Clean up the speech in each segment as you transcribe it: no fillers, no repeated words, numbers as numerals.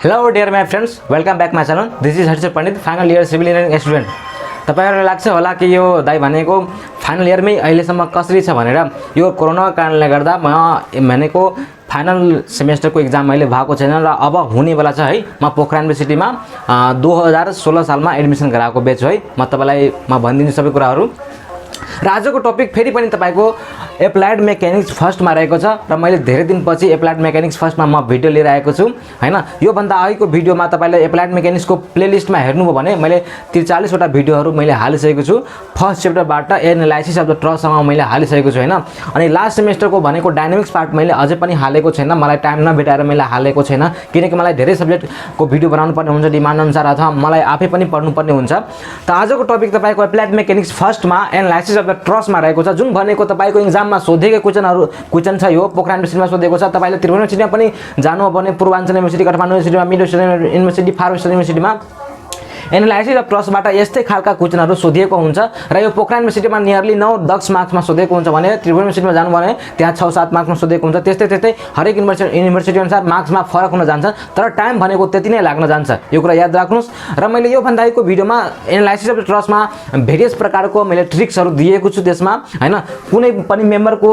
Hello dear my friends, welcome back my channel. This is Harshad Pandit, final year civil engineering student. तपाईहरुलाई लाग्छ होला कि यो दाइ भनेको फाइनल इयरमै अहिलेसम्म कसरी छ भनेर। यो कोरोनाको कारणले गर्दा म भनेको फाइनल सेमेस्टरको एक्जाम मैले भएको छैन र अब हुने बेला छ है। म पोखरा युनिभर्सिटीमा 2016 सालमा एडमिसन गराएको बेच है। म तपाईलाई भनिदिन्छु सबै कुराहरू। र आजको टपिक फेरि पनि तपाईको एप्लाइड मेकानिक्स फर्स्टमा रहेको छ र मैले धेरै दिनपछि एप्लाइड मेकानिक्स फर्स्टमा म भिडियो लिएर आएको छु हैन। यो भन्दा अघिको भिडियोमा तपाईले एप्लाइड मेकानिक्सको प्लेलिस्टमा हेर्नुभयो भने मैले 43 वटा भिडियोहरू मैले हालिसकेको छु। फर्स्ट च्याप्टरबाट एनालाइसिस अफ द ट्रससँग मैले हालिसकेको छु हैन। अनि लास्ट सेमेस्टरको भनेको डायनामिक्स पार्ट मैले अझै पनि हालेको छैन, मलाई टाइम नभेटाएर मैले हालेको छैन, किनकि मलाई धेरै सब्जेक्टको भिडियो बनाउनु पर्ने हुन्छ डिमान्ड अनुसार, अथवा मलाई आफै पनि पढ्नु पर्ने हुन्छ। त आजको टपिक तपाईको एप्लाइड मेकानिक्स फर्स्टमा एनालाइसिस अफ द ट्रसमा रहेको छ, जुन भनेको तपाईको एक्जाममा सोधेको क्वेशन छ। यो पोखरा युनिभर्सिटीमा सोधेको छ। तपाईले त्रिभुवन युनिभर्सिटीमा पनि जानु हो भने पूर्वाञ्चल युनिभर्सिटी, काठमाडौँ युनिभर्सिटीमा, mid western university, far western युनिभर्सिटीमा एनालाइसिस अफ ट्रसबाट यस्तै खालका क्वेशनहरू सोधिएको हुन्छ। र यो पोखरा युनिभर्सिटीमा नियरली 9-10 मार्क्समा सोधेको हुन्छ भने त्रिभुवन युनिभर्सिटीमा जानु भने त्यहाँ 6-7 मार्क्समा सोधेको हुन्छ। त्यस्तै हरेक युनिभर्सिटी अनुसार मार्क्समा फरक हुन जान्छ, तर टाइम भनेको त्यति नै लाग्न जान्छ। यो कुरा याद राख्नुस्। र मैले यो भन्दाको भिडियोमा एनालाइसिस अफ ट्रसमा भेरियस प्रकारको मैले ट्रिक्सहरू दिएको छु त्यसमा हैन। कुनै पनि मेम्बरको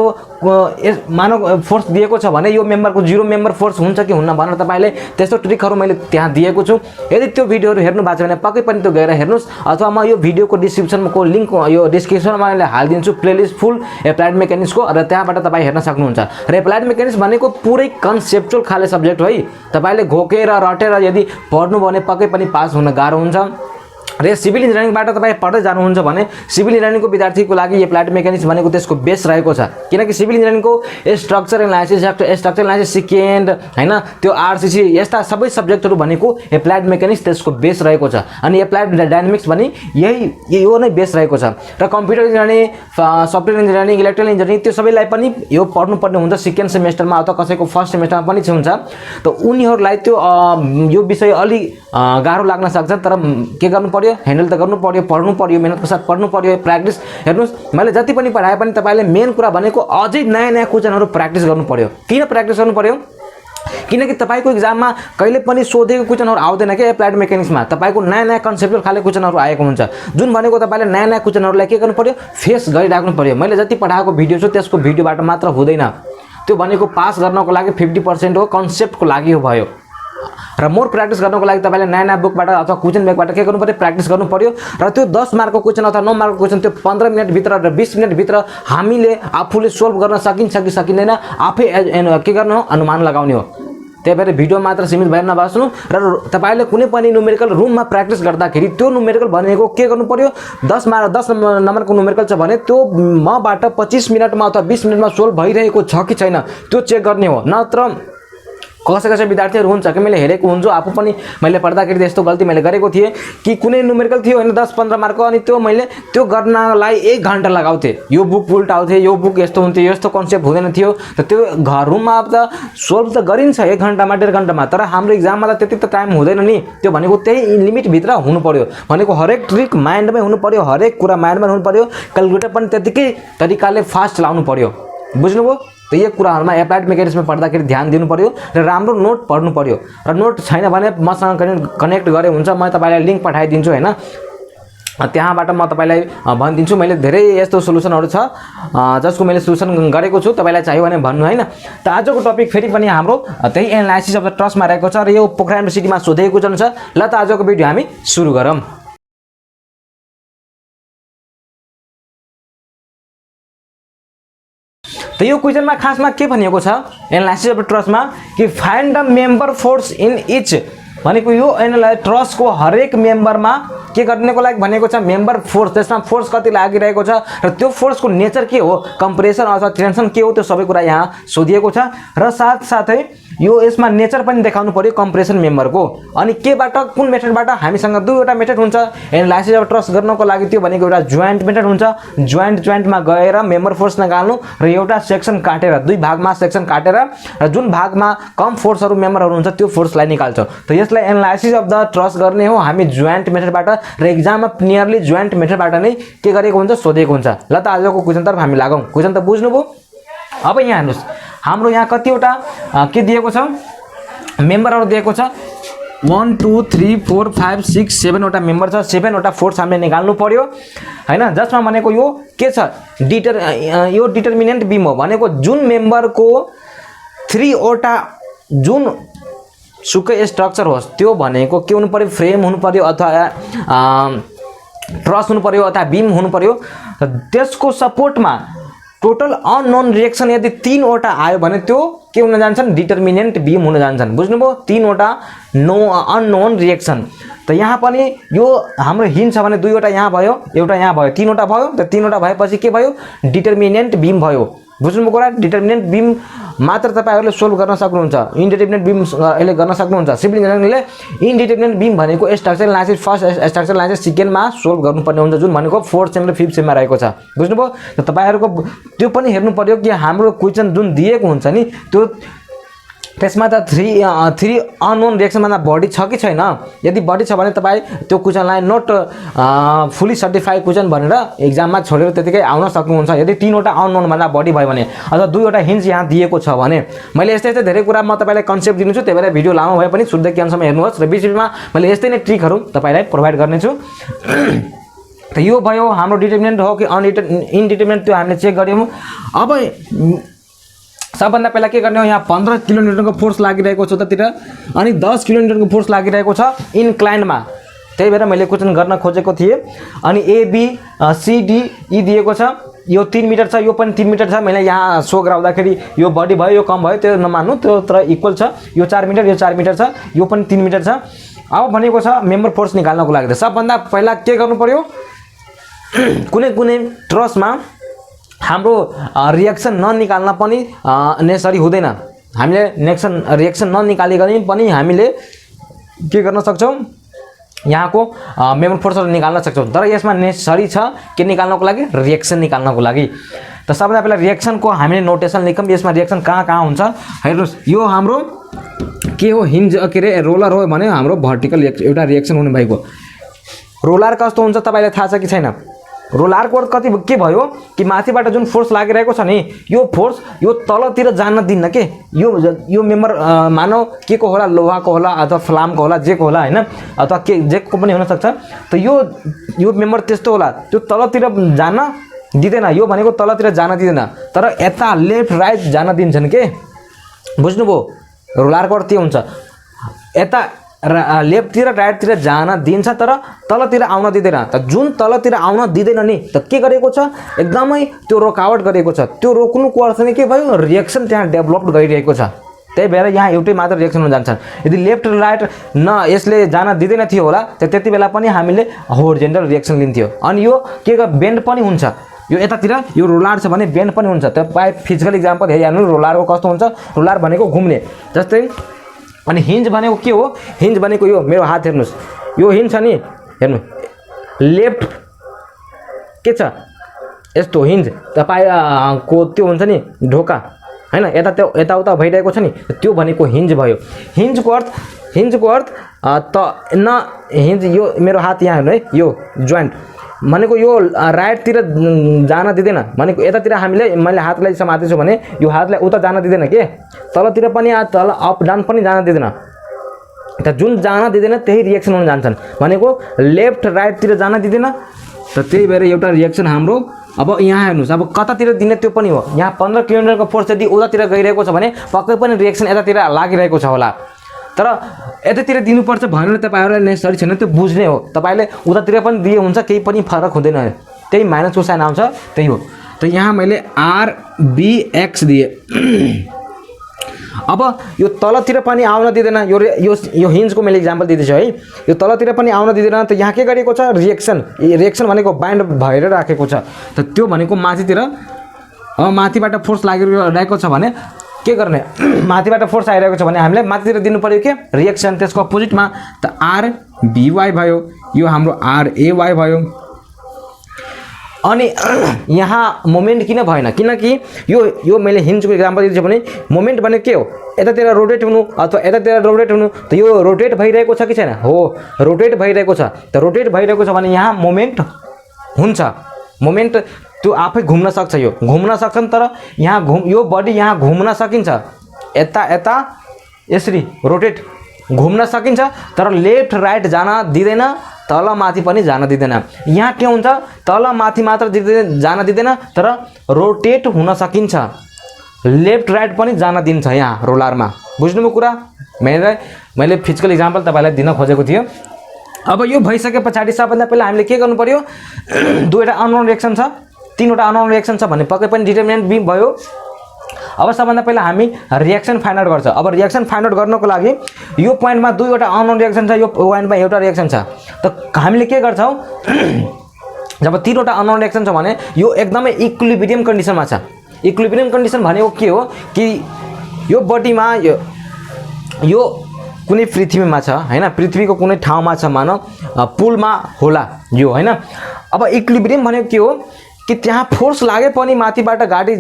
मानव फोर्स दिएको छ भने यो मेम्बरको 0 मेम्बर फोर्स हुन्छ कि हुन्न भनेर तपाईले त्यस्तो ट्रिकहरू मैले त्यहाँ दिएको छु। यदि त्यो भिडियोहरू हेर्नु भएको छ भने पक्कै पनि त्यो गएर हेर्नुस्, अथवा म यो भिडियोको डिस्क्रिप्सनको लिंक यो डिस्क्रिप्सनमा मैले हालिदिन्छु प्लेलिस्ट फुल एप्लाइड मेकानिक्सको, र त्यहाँबाट तपाई हेर्न सक्नुहुन्छ। र एप्लाइड मेकानिक्स भनेको पुरै कन्सेप्चुअल खाले सब्जेक्ट हो है। तपाईले घोकेर रटेर यदि पढ्नु भने पक्कै पनि पास हुन गाह्रो हुन्छ। र सिभिल इन्जिनियरिङबाट तपाई पढ्दै जानुहुन्छ भने सिभिल इन्जिनियरिङको विद्यार्थीको लागि एप्लाइड मेकानिक्स भनेको त्यसको बेस रहेको छ, किनकि सिभिल इन्जिनियरिङको स्ट्रक्चर एनालाइसिस सेकेन्ड हैन, त्यो आरसीसी यस्ता सबै सब्जेक्टहरू भनेको एप्लाइड मेकानिक्स त्यसको बेस रहेको छ। अनि एप्लाइड डायनामिक्स भने यो नै बेस रहेको छ। र computer engineering, software engineering, electrical engineering त्यो सबैलाई पनि यो पढ्नु पर्ने हुन्छ सेकेन्ड सेमेस्टरमा, अथवा कसैको फर्स्ट सेमेस्टरमा पनि हुन्छ। त उनीहरूलाई त्यो यो विषय अलि गाह्रो लाग्न सक्छ, तर के गर्नु पर्यो, ह्यान्डल त गर्नु पर्यो, पढ्नु पर्यो, मेहनतको साथ पढ्नु पर्यो, प्र्याक्टिस। हेर्नुस्, मैले जति पनि पढाए पनि तपाईले मेन कुरा भनेको अझै नयाँ क्वेशनहरू प्र्याक्टिस गर्नु पर्यो। किन प्र्याक्टिस गर्नु पर्यो? किनकि तपाईको एक्जाममा कहिले पनि सोधेको क्वेशनहरू आउँदैन के एप्लाइड मेकानिक्समा। तपाईको नयाँ कन्सेप्चुअल खाले क्वेशनहरू आएको हुन्छ, जुन भनेको तपाईले नयाँ क्वेशनहरूलाई के गर्नु पर्यो, फेस गरिराख्नु पर्यो। मैले जति पढाएको भिडियो छु त्यसको भिडियोबाट मात्र हुँदैन, त्यो भनेको पास गर्नको लागि 50% हो, कन्सेप्टको लागि हो भयो। र मोर प्र्याक्टिस गर्नको लागि तपाईले नयाँ बुकबाट अथवा क्वेशन ब्यागबाट के गर्नु पर्यो, प्र्याक्टिस गर्नु पर्यो। र त्यो 10 मार्कको क्वेशन अथवा 9 मार्कको क्वेशन त्यो 15 मिनेट भित्र र 20 मिनेट भित्र हामीले आफूले सोल्भ गर्न सकिन्छ कि सकिँदैन आफै के गर्नु हो, अनुमान लगाउने हो। त्यही भएर भिडियो मात्र सीमित भएर नबस्नु। र तपाईले कुनै पनि न्युमेरिकल रुममा प्र्याक्टिस गर्दाखेरि त्यो न्युमेरिकल भनेको के गर्नु पर्यो, 10 नम्बरको न्युमेरिकल छ भने त्यो मबाट 25 मिनेटमा अथवा 20 मिनेटमा सोल्भ भइरहेको छ कि छैन त्यो चेक गर्ने हो। नत्र कसै विद्यार्थीहरू हुन्छ कि मैले हेरेको हुन्छु, आफू पनि मैले पढ्दाखेरि त्यस्तो गल्ती मैले गरेको थिएँ कि कुनै न्युमेरिकल थियो हैन 10-15 मार्कको, अनि त्यो मैले त्यो गर्नलाई 1 घण्टा लगाउँथे। यो बुक उल्टाउँथे, यो बुक यस्तो हुन्थ्यो, यस्तो कन्सेप्ट हुँदैन थियो। त त्यो रुममा त सोल्भ त गरिन्छ 1 घण्टामा 1.5 घण्टामा, तर हाम्रो एक्जाममा त त्यति त टाइम हुँदैन नि। त्यो भनेको त्यही लिमिट भित्र हुनु पर्यो, भनेको हरेक ट्रिक माइन्डमै हुनु पर्यो, हरेक कुरा माइन्डमा हुनु पर्यो, क्याल्कुलेटर पनि त्यतिकै तरिकाले फास्ट चलाउनु पर्यो। बुझ्नुभयो? त यो कुराहरुमा एप्लाइड मेकानिक्समा पढ्दाखेरि ध्यान दिनु पर्यो र राम्रो नोट पढ्नु पर्यो। र नोट छैन भने मसँग कनेक्ट गरे हुन्छ, म तपाईलाई लिंक पठाइदिन्छु हैन। त्यहाँबाट म तपाईलाई भनिदिन्छु। मैले धेरै यस्तो सोलुसनहरु छ जसको मैले सोलुसन गरेको छु, तपाईलाई चाहियो भने भन्नु हैन। त आजको टपिक फेरि पनि हाम्रो त्यही एनालाइसिस अफ द ट्रसमा रहेको छ र यो पोखरा युनिभर्सिटीमा सोधेको क्वेशन छ। ल त आजको भिडियो हामी सुरु गरौँ। त यो क्वेशनमा खासमा के भनिएको छ एनालाइसिस अफ ट्रसमा कि find the member force in each, भनेको यो एनालाइसिस ट्रसको हरेक मेम्बरमा के गर्नको लागि भनेको छ, मेम्बर फोर्स, त्यसमा फोर्स कति लागिरहेको छ र त्यो फोर्सको नेचर के हो, कम्प्रेसन अथवा टेन्सन के हो, त्यो सबै कुरा यहाँ सोधिएको छ। र साथसाथै यो यसमा नेचर पनि देखाउनु पर्यो कम्प्रेसन मेम्बरको। अनि केबाट कुन मेथडबाट, हामीसँग दुईवटा मेथड हुन्छ एनालाइसिस अफ ट्रस गर्नको लागि। त्यो भनेको एउटा जोइन्ट मेथड हुन्छ, जोइन्टमा गएर मेम्बर फोर्स निकाल्नु र एउटा सेक्सन काटेर, दुई भागमा सेक्सन काटेर र जुन भागमा कम फोर्सहरु मेम्बरहरु हुन्छ त्यो फोर्सलाई निकाल्छ। त यसलाई एनालाइसिस अफ द ट्रस गर्ने हो हामी जोइन्ट मेथडबाट, र एक्जाममा नियरली जोइन्ट मेथडबाट नै के गरेको हुन्छ, सोधेको हुन्छ। ल त आजको क्वेशनतर्फ हामी लागौं। क्वेशन त बुझ्नुभयो? अब यहाँ हेर्नुस्, हाम्रो यहाँ कतिवटा के दिएको छ, मेम्बरहरु दिएको छ। 1 2 3 4 5 6 7वटा मेम्बर छ, 7वटा फोर्स हामीले निकाल्नु पर्यो हैन, जसमा भनेको यो के छ यो डिटर्मिनेन्ट बिम हो भनेको जुन मेम्बरको 3वटा जुन सुकै स्ट्रक्चर होस् त्यो भनेको के हुनु पर्यो, फ्रेम हुनु पर्यो अथवा ट्रस हुनु पर्यो अथवा बिम हुनु पर्यो। त्यसको सपोर्टमा टोटल अननोन रिएक्सन यदि 3वटा आयो भने त्यो के हुन जान्छन्, डिटर्मिनेन्ट बिम हुन जान्छन्। बुझ्नुभयो, 3वटा अननोन रिएक्सन। त यहाँ पनि यो हाम्रो हिन्ज छ भने 2वटा यहाँ भयो, एउटा यहाँ भयो, 3वटा भयो। त 3वटा भएपछि के भयो, डिटर्मिनेन्ट बिम भयो। बुझ्नुभयो कुरा, डिटर्मिनेन्ट बिम मात्र तपाईहरुले सोल्भ गर्न सक्नुहुन्छ, इन्डिटर्मिनेन्ट बिम अहिले गर्न सक्नुहुन्छ। सिभिल इन्जिनियरिङले इन्डिटर्मिनेन्ट बिम भनेको structural analysis first structural analysis सेकेन्डमा सोल्भ गर्नुपर्ने हुन्छ, जुन भनेको 4th सेम र 5th सेममा रहेको छ। बुझ्नुभयो, त तपाईहरुको त्यो पनि हेर्नु पर्यो कि हाम्रो क्वेशन जुन दिएको हुन्छ नि त्यो त्यसमा त 3 अननोन रिएक्सन भन्दा बढी छ कि छैन। यदि बढी छ भने तपाईँ त्यो क्वेसनलाई नोट फुली सर्टिफाइड क्वेसन भनेर एक्जाममा छोडेर त्यतिकै आउन सक्नुहुन्छ। यदि 3वटा अननोन भन्दा बढी भयो भने अथवा 2वटा हिन्ज यहाँ दिएको छ भने, मैले यस्तै धेरै कुरा म तपाईलाई कन्सेप्ट दिन्छु, त्यही भएर भिडियो लामो भए पनि सुरुदेखि अन्तसम्म हेर्नुहोस् र बीचमा मैले यस्तै नै ट्रिकहरू तपाईलाई प्रोभाइड गर्नेछु। त यो भयो हाम्रो डिटर्मिनेन्ट हो कि इनडिटर्मिनेन्ट, त्यो हामीले चेक गर्यौँ। अब सबभन्दा पहिला के गर्ने हो, यहाँ 15 किलोन्युटनको फोर्स लागिरहेको छ उतातिर अनि 10 किलोन्युटनको फोर्स लागिरहेको छ इन्क्लाइनमा। त्यही भएर मैले क्वेसन गर्न खोजेको थिएँ। अनि ABCDE दिएको छ, यो 3 मिटर छ, यो पनि 3 मिटर छ। मैले यहाँ सो गराउँदाखेरि यो बढी भयो, यो कम भयो, त्यो नमान्नु, त्यो तर इक्वल छ। यो 4 मिटर, यो 4 मिटर छ, यो पनि 3 मिटर छ। अब भनेको छ मेम्बर फोर्स निकाल्नको लागि त सबभन्दा पहिला के गर्नु पर्यो, कुनै ट्रसमा हाम्रो रिएक्सन ननिकाल्न पनि नेसेसरी हुँदैन। हामीले रिएक्सन ननिकालिकन पनि हामीले के गर्न सक्छौँ, यहाँको मेम्बर फोर्सहरू निकाल्न सक्छौँ। तर यसमा नेसेसरी छ के निकाल्नको लागि, रिएक्सन निकाल्नको लागि। त सबभन्दा पहिला रिएक्सनको हामीले नोटेसन लेखौँ। यसमा रिएक्सन कहाँ हुन्छ हेर्नुहोस्। यो हाम्रो के हो, हिन्ज के अरे रोलर हो भने हाम्रो भर्टिकल एउटा रिएक्सन हुने भएको। रोलर कस्तो हुन्छ तपाईँलाई थाहा छ कि छैन? रोलरको कति के भयो कि माथिबाट जुन फोर्स लागिरहेको छ नि, यो फोर्स यो तलतिर जान दिन्न के। यो मेम्बर मानौ के को होला, लोहाको होला अथवा फ्लामको होला, जेको होला हैन, अथवा के जेको पनि हुन सक्छ। त यो मेम्बर त्यस्तो होला, त्यो तलतिर जान दिँदैन। यो भनेको तलतिर जान दिँदैन, तर यता लेफ्ट राइट जान दिन्छन् के। बुझ्नुभयो, रोलरको अर्थ के हुन्छ, यता लेफ्टतिर राइटतिर जान दिन्छ तर तलतिर आउन दिँदैन। त जुन तलतिर आउन दिँदैन नि त के गरेको छ, एकदमै त्यो रोकावट गरेको छ। त्यो रोक्नुको अर्थ नै के भयो, रिएक्सन त्यहाँ डेभलप गरिरहेको छ। त्यही भएर यहाँ एउटै मात्र रिएक्सन हुन जान्छन्। यदि लेफ्ट राइट यसले जान दिँदैन थियो होला त त्यति बेला पनि हामीले होरिजेन्टल रिएक्सन लिन्थ्यो। अनि यो के बेन्ड पनि हुन्छ, यो यतातिर यो रोलर छ भने बेन्ड पनि हुन्छ। तपाईँ फिजिकल इक्जाम्पल हेरिहाल्नु, रोलरको कस्तो हुन्छ। रोलर भनेको घुम्ने जस्तै। अनि हिन्ज भनेको के हो, हिन्ज भनेको यो मेरो हात हेर्नुहोस्, यो हिन्ज छ नि, हेर्नु लेफ्ट के छ यस्तो हिन्ज तपाईको त्यो हुन्छ नि ढोका हैन, यताउता भइरहेको छ नि, त्यो भनेको हिन्ज भयो। हिन्जको अर्थ त न हिन्ज, यो मेरो हात यहाँ हेर्नु है, यो जोइन्ट भनेको यो राइटतिर जान दिँदैन। भनेको यतातिर मैले हातलाई समातेछु भने यो हातलाई उता जान दिँदैन के, तलतिर पनि तल अप डाउन पनि जान दिँदैन। त जुन जान दिँदैन त्यही रिएक्सन हुन जान्छन्। भनेको लेफ्ट राइटतिर जान दिँदैन। त त्यही भएर एउटा रिएक्सन हाम्रो अब यहाँ हेर्नुहोस्, अब कतातिर दिने त्यो पनि हो। यहाँ 15 किलोमिटरको फोर्स यदि उतातिर गइरहेको छ भने पक्कै पनि रिएक्सन यतातिर लागिरहेको छ होला। तर यतातिर दिनुपर्छ भनेर तपाईहरुलाई नेसेसरी छैन, त्यो बुझ्ने हो। तपाईले उतातिर पनि दिए हुन्छ, केही पनि फरक हुँदैन, त्यही माइनसको साइन आउँछ, त्यही हो। त यहाँ मैले RBX दिए। अब यो तलतिर पनि आउन दिँदैन। यो हिन्जको मैले इक्जाम्पल दिँदैछु है। यो तलतिर पनि आउन दिँदैन। त यहाँ के गरेको छ, रिएक्सन भनेको बाइन्ड भएर राखेको छ। त त्यो भनेको माथितिर, अब माथिबाट फोर्स लागिरहेको छ भने के गर्ने, माथिबाट फोर्स आइरहेको छ भने हामीले माथितिर दिनु पर्यो के रिएक्सन, त्यसको अपोजिटमा। त RBY भयो, यो हाम्रो RAY भयो। अनि यहाँ मोमेन्ट किन भएन, किनकि यो मैले हिन्जको इक्जाम्पल दिन्छु भने मोमेन्ट भनेको के हो, यतातिर रोटेट हुनु अथवा यतातिर रोटेट हुनु। त यो रोटेट भइरहेको छ कि छैन, हो रोटेट भइरहेको छ। त रोटेट भइरहेको छ भने यहाँ मोमेन्ट हुन्छ। मोमेन्ट त्यो आफै घुम्न सक्छ, यो घुम्न सक्छन्। तर यहाँ यो बडी यहाँ घुम्न सकिन्छ, यता यसरी रोटेट घुम्न सकिन्छ तर लेफ्ट राइट जान दिँदैन, तल माथि पनि जान दिँदैन। यहाँ के हुन्छ, तल माथि मात्र जान दिँदैन तर रोटेट हुन सकिन्छ, लेफ्ट राइट पनि जान दिन्छ यहाँ रोलरमा। बुझ्नुभयो कुरा? मैले फिजिकल इक्जाम्पल तपाईँलाई दिन खोजेको थियो। अब यो भइसके पछाडि सबभन्दा पहिला हामीले के गर्नु पर्यो, दुईवटा अननोन रिएक्सन छ, तीनवटा अननोन रिएक्सन छ भने पक्कै पनि डिटर्मिनेन्ट बी भयो। अब सबभन्दा पहिला हामी रिएक्सन फाइन्ड आउट गर्छ। अब रिएक्सन फाइन्ड आउट गर्नको लागि यो पोइन्टमा दुईवटा अननोन रिएक्सन छ, यो पोइन्टमा एउटा रिएक्सन छ, त हामीले के गर्छौँ, जब तीनवटा अननोन रिएक्सन छ भने यो एकदमै इक्विलिब्रियम कन्डिसनमा छ। इक्विलिब्रियम कन्डिसन भनेको के हो कि यो बडीमा यो कुनै पृथ्वीमा छ हैन, पृथ्वीको कुनै ठाउँमा छ, मानौ पुलमा होला यो हैन। अब इक्विलिब्रियम भनेको के हो कि त्यहाँ फोर्स लागे पनि माथिबाट गाडी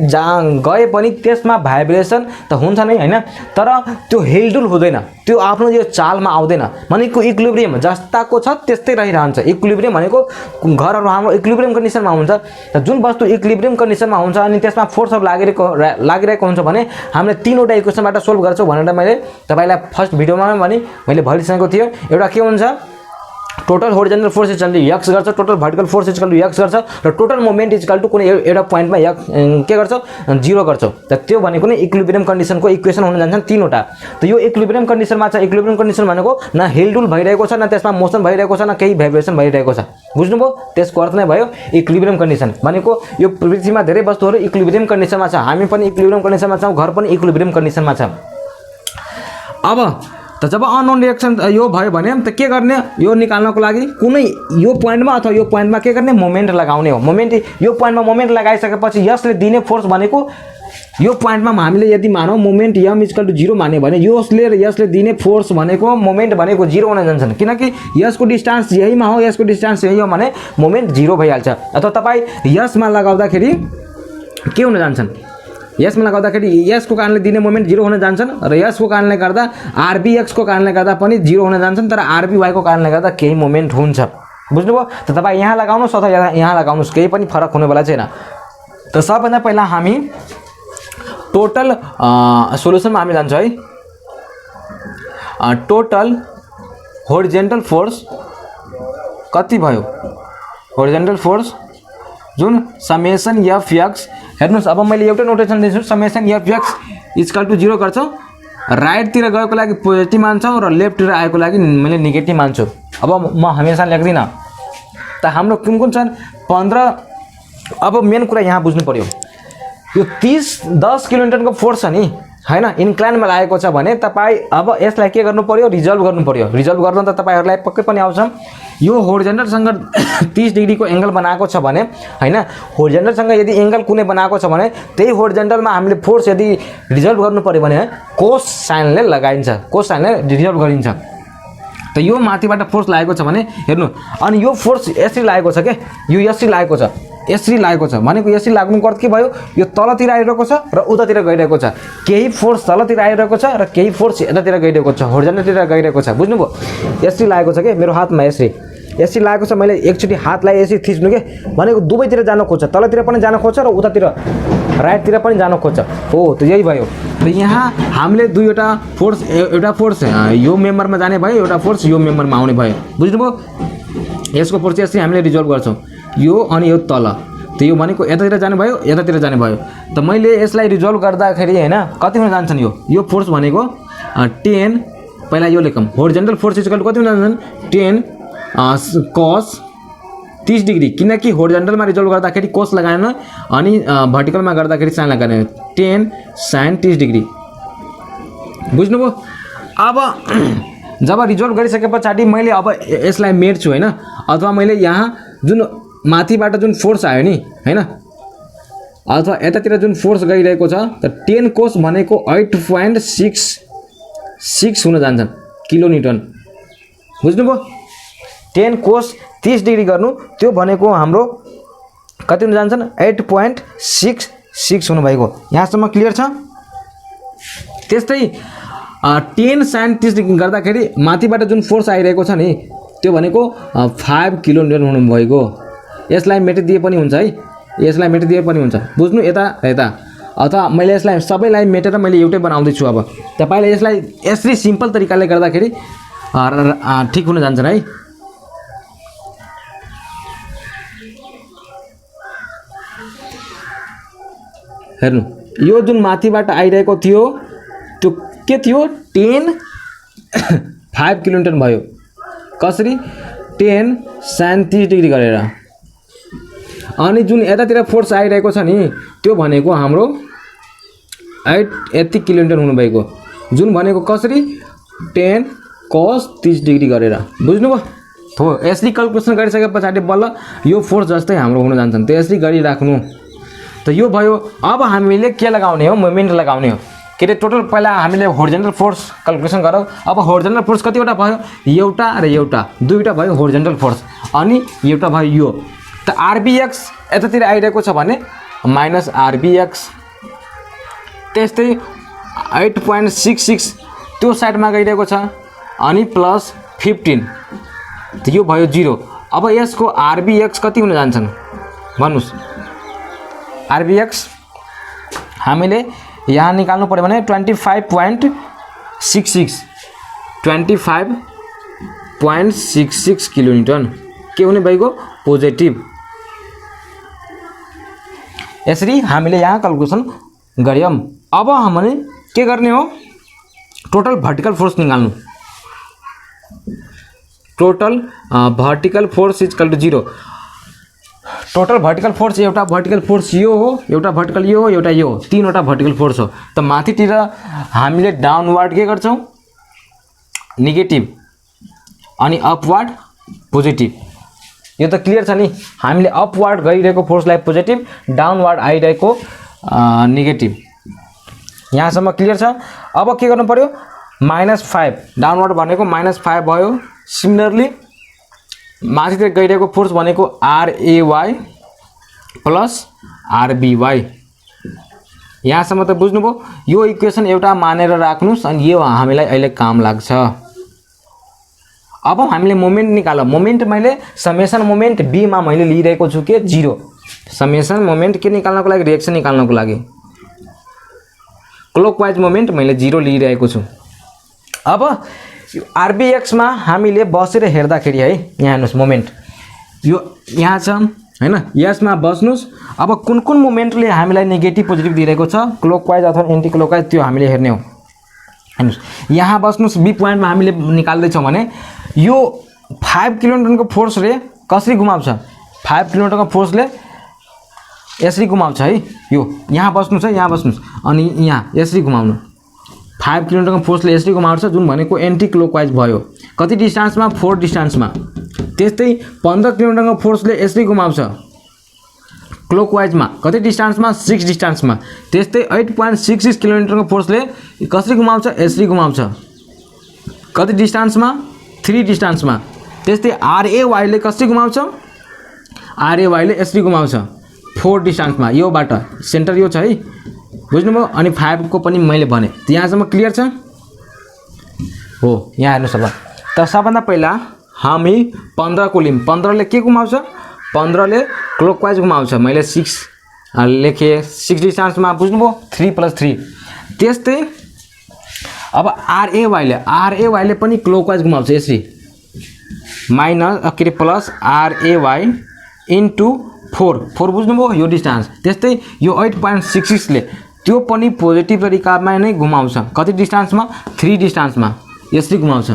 गए पनि त्यसमा भाइब्रेसन त हुन्छ नै हैन, तर त्यो हेलडुल हुँदैन, त्यो आफ्नो यो चालमा आउँदैन। भनेको इक्विलिब्रियम जस्ताको छ त्यस्तै रहिरहन्छ। इक्विलिब्रियम भनेको घरहरू हाम्रो इक्विलिब्रियम कन्डिसनमा हुन्छ। त जुन वस्तु इक्विलिब्रियम कन्डिसनमा हुन्छ अनि त्यसमा फोर्सहरू लागिरहेको हुन्छ भने हामीले तीनवटा इक्वेसनबाट सोल्भ गर्छौँ भनेर मैले तपाईलाई फर्स्ट भिडियोमा पनि मैले भनिसकेको थियो। एउटा के हुन्छ, total horizontal force equal to x गर्छ, total vertical force equal to x गर्छ, र टोटल मोमेन्ट इक्वल टु कुनै एउटा पोइन्टमा के गर्छौ, 0 गर्छौ। त त्यो भनेको नै इक्विलिब्रियम कन्डिसनको इक्वेसन हुन जान्छन् तीनवटा। त यो इक्विलिब्रियम कन्डिसनमा छ। इक्विलिब्रियम कन्डिसन भनेको न हेलडुल भइरहेको छ, न त्यसमा मोसन भइरहेको छ, न केही भाइब्रेसन भइरहेको छ। बुझ्नुभयो? त्यसको अर्थ नै भयो इक्विलिब्रियम कन्डिसन भनेको यो पृथ्वीमा धेरै वस्तुहरू इक्विलिब्रियम कन्डिसनमा छ, हामी पनि इक्विलिब्रियम कन्डिसनमा छौँ, घर पनि इक्विलिब्रियम कन्डिसनमा छ। अब त जब अननोन रिएक्सन यो भयो भने त के गर्ने, यो निकाल्नको लागि कुनै यो पोइन्टमा अथवा यो पोइन्टमा के गर्ने, मोमेन्ट लगाउने हो। मोमेन्ट यो पोइन्टमा मोमेन्ट लगाइसकेपछि यसले दिने फोर्स भनेको यो पोइन्टमा हामीले यदि मानौँ मोमेन्ट m इक्वल टु 0 माने भने यसले दिने फोर्स भनेको मोमेन्ट भनेको 0 हुन जान्छन्, किनकि यसको डिस्टेन्स यहीमा हो, यसको डिस्टेन्स यही हो भने मोमेन्ट 0 भइहाल्छ। अथवा तपाईँ यसमा लगाउँदाखेरि के हुन जान्छन्, यसमा लगाउँदाखेरि यसको कारणले दिने मोमेन्ट 0 हुन जान्छन्, र यसको कारणले गर्दा RBX को कारणले गर्दा पनि 0 हुन जान्छन्, तर RBY को कारणले गर्दा केही मोमेन्ट हुन्छ। बुझ्नुभयो? त तपाईँ यहाँ लगाउनुहोस् अथवा यहाँ लगाउनुहोस्, केही पनि फरक हुनेवाला छैन। त सबभन्दा पहिला हामी टोटल सोल्युसनमा हामी जान्छौँ है। टोटल होरिजेन्टल फोर्स कति भयो, होरिजेन्टल फोर्स जुन समेसन FX, हेर्नुहोस् अब मैले एउटा नोटेसन दिन्छु, समेसन FX इक्वल टु 0 गर्छौँ, राइटतिर गएको लागि पोजिटिभ मान्छौँ र लेफ्टतिर आएको लागि मैले नेगेटिभ मान्छु। अब म हमेसा लेख्दिनँ। त हाम्रो कुन कुन छन् 15। अब मेन कुरा यहाँ बुझ्नु पर्यो, यो 10 किलोन्युटनको फोर्स छ नि हैन, इन्क्लाइनमा लागेको छ भने तपाईँ अब यसलाई के गर्नु पर्यो, रिजल्भ गर्नु पर्यो। रिजल्भ गर्दा त तपाईँहरूलाई पक्कै पनि आउँछ। यो होरिजेन्टलसँग 30 डिग्रीको एंगल बनाएको छ भने हैन, होरिजेन्टलसँग यदि एंगल कुनै बनाएको छ भने त्यही होरिजेन्टलमा हामीले फोर्स यदि रिजल्भ गर्नु पर्यो भने कोस साइनले लगाइन्छ, कोस साइनले रिजल्भ गरिन्छ। त यो माथिबाट फोर्स लागेको छ भने हेर्नु, अनि यो फोर्स यसरी लागेको छ के, यो यसरी लागेको छ, यसरी लागेको छ भनेको यसरी लाग्नुको अर्थ के भयो, यो तलतिर आइरहेको छ र उतातिर गइरहेको छ। केही फोर्स तलतिर आइरहेको छ र केही फोर्स यतातिर गइरहेको छ, होरिजेन्टलतिर गइरहेको छ। बुझ्नुभयो? यसरी लागेको छ के, मेरो हातमा यसरी लागेको छ, मैले एकचोटि हातलाई यसरी थिच्नु के भनेको दुवैतिर जान खोज्छ, तलतिर पनि जान खोज्छ र उतातिर राइटतिर पनि जान खोज्छ। हो, त यही भयो। त यहाँ हामीले दुईवटा फोर्स, एउटा फोर्स यो मेम्बरमा जाने भयो, एउटा फोर्स यो मेम्बरमा आउने भयो। बुझ्नुभयो? यसको फोर्स यसरी हामीले रिजल्भ गर्छौँ, यो अनि यो तल। त यो भनेको यतातिर जाने भयो, यतातिर जाने भयो। त मैले यसलाई रिजल्भ गर्दाखेरि हैन कति हुन जान्छन्, यो फोर्स भनेको 10, पहिला यो लेखौँ, होरिजेन्टल फोर्स इक्वल टु कति हुन जान्छन्, 10 cos 30 डिग्री, किनकि होरिजेन्टलमा रिजल्भ गर्दाखेरि कोस लगाएन अनि भर्टिकलमा गर्दाखेरि साइन लगाएन, 10 sin 30 डिग्री। बुझ्नुभयो? अब जब रिजल्भ गरिसके पछाडि मैले अब यसलाई मेट्छु हैन, अथवा मैले यहाँ जुन माथिबाट जुन फोर्स आयो नि हैन, अथवा यतातिर जुन फोर्स गइरहेको छ, त 10 cos भनेको 8.66 हुन जान्छन् किलो न्युटन। बुझ्नुभयो? 10 cos 30 डिग्री गर्नु त्यो भनेको हाम्रो कति हुन जान्छन्, 8.66 हुनु भएको। यहाँसम्म क्लियर छ? त्यस्तै 10 sin 30 डिग्री गर्दाखेरि माथिबाट जुन फोर्स आइरहेको छ नि त्यो भनेको 5 किलो न्युटन हुनु भएको। यसलाई मेटिदिए पनि हुन्छ है, यसलाई मेटिदिए पनि हुन्छ। बुझ्नु? यता अथवा मैले यसलाई सबैलाई मेटेर मैले एउटै बनाउँदैछु। अब तपाईँले यसलाई यसरी सिम्पल तरिकाले गर्दाखेरि ठिक हुन जान्छन् है। हेर्नु यो जुन माथिबाट आइरहेको थियो त्यो के थियो 5 किलोन्युटन भयो। कसरी 10 sin 30 डिग्री गरेर। अनि जुन यतातिर फोर्स आइरहेको छ नि त्यो भनेको हाम्रो 8 यति किलोन्युटन हुनुभएको, जुन भनेको कसरी 10 cos 30 डिग्री गरेर। बुझ्नुभयो? हो यसरी क्याल्कुलेसन गरिसके पछाडि बल्ल यो फोर्स जस्तै हाम्रो हुन जान्छन्। त्यो यसरी गरिराख्नु। त यो भयो। अब हामीले के लगाउने हो? मोमेन्ट लगाउने हो। के अरे टोटल पहिला हामीले होरिजेन्टल फोर्स क्याल्कुलेसन गरौँ। अब होरिजेन्टल फोर्स कतिवटा भयो? एउटा र एउटा, दुईवटा भयो होरिजेन्टल फोर्स। अनि एउटा भयो यो। त आरबीएक्स यतातिर आइरहेको छ भने माइनस आरबीएक्स, त्यस्तै 8.66 त्यो साइडमा गइरहेको छ अनि प्लस 15, त यो भयो 0। अब यसको आरबीएक्स कति हुन जान्छन् भन्नुस्? आरबीएक्स हामीले यहाँ निकाल्नु पर्यो भने 25.66 किलोन्युटन के हुने भएको? पोजिटिभ। यसरी हामीले यहाँ क्याल्कुलेसन गर्यौं। अब हामीले के गर्ने हो? टोटल भर्टिकल फोर्स निकाल्नु। Total vertical force equal to 0। Total vertical force एउटा भर्टिकल फोर्स यो हो, एउटा भर्टिकल यो हो, एउटा यो हो, तीनवटा भर्टिकल फोर्स हो। त माथितिर हामीले डाउनवर्ड के गर्छौं? नेगेटिभ, अनि अपवर्ड पोजिटिभ। यो त क्लियर छ नि? हामीले अपवर्ड गइरहेको फोर्सलाई पोजिटिभ, डाउनवर्ड आइरहेको नेगेटिभ। यहाँसम्म क्लियर छ? अब के गर्नु पर्यो? -5 डाउनवर्ड भनेको -5 भयो। सिमिलरली माथितिर गइरहेको फोर्स भनेको RAY प्लस RBY। यहाँसम्म त बुझ्नुभयो? यो इक्वेसन एउटा मानेर राख्नुस् अनि यो हामीलाई अहिले काम लाग्छ। अब हामीले मोमेन्ट निकालौँ। मोमेन्ट मैले समेसन मोमेन्ट B मा मैले लिइरहेको छु के 0। समेसन मोमेन्ट के निकाल्नको लागि? रिएक्सन निकाल्नको लागि। क्लकवाइज मोमेन्ट मैले 0 लिइरहेको छु। अब आरबीएक्स मा हामीले बसेर हेर्दाखेरि है, यहाँ हेर्नुस् मोमेन्ट यो यहाँ छ हैन, यसमा बस्नुस्। अब कुन कुन मोमेन्टले हामीलाई नेगेटिभ पोजिटिभ दिइरहेको छ, क्लकवाइज अथवा एन्टी क्लकवाइज, त्यो हामीले हेर्ने हो। हेर्नुस् यहाँ बस्नुस्। बी पोइन्टमा हामीले निकाल्दै छौं भने यो 5 किलोन्युटनको फोर्सले कसरी घुमाउँछ? 5 किलोन्युटनको फोर्सले यसरी घुमाउँछ है। यो यहाँ बस्नुस् है, यहाँ बस्नुस् अनि यहाँ यसरी घुमाउनु। 5 किलोन्युटनको फोर्सले यसरी घुमाउँछ, जुन भनेको एन्टी क्लकवाइज भयो। कति डिस्टेन्समा? 4 डिस्टेन्समा। त्यस्तै 15 किलोन्युटनको फोर्सले यसरी घुमाउँछ क्लकवाइजमा। कति डिस्टेन्समा? 6 डिस्टेन्समा। त्यस्तै 8.66 किलोमिटरको फोर्सले कसरी घुमाउँछ? यसरी घुमाउँछ। कति डिस्टेन्समा? 3 डिस्टेन्समा। त्यस्तै RAY ले कसरी घुमाउँछ? RAY ले यसरी घुमाउँछ 4 डिस्टेन्समा। योबाट सेन्टर यो छ है, बुझ्नुभयो? अनि 5 को पनि मैले भने। यहाँसम्म क्लियर छ? हो यहाँ हेर्नुस्। अब त सबभन्दा पहिला हामी 15 को लिम। 15 ले के घुमाउँछ? 15 ले क्लकवाइज घुमाउँछ। मैले 6 लेखे 6 डिस्टेन्समा। बुझ्नुभयो? 3 + 3। त्यस्तै अब RAY ले पनि क्लकवाइज घुमाउँछ यसरी, माइनस के प्लस RAY इन्टु 4 बुझ्नुभयो? यो डिस्टेन्स। त्यस्तै यो 8.66 ले त्यो पनि पोजिटिभ तरिकामा नै घुमाउँछ। कति डिस्टेन्समा? 3 डिस्टेन्समा यसरी घुमाउँछ।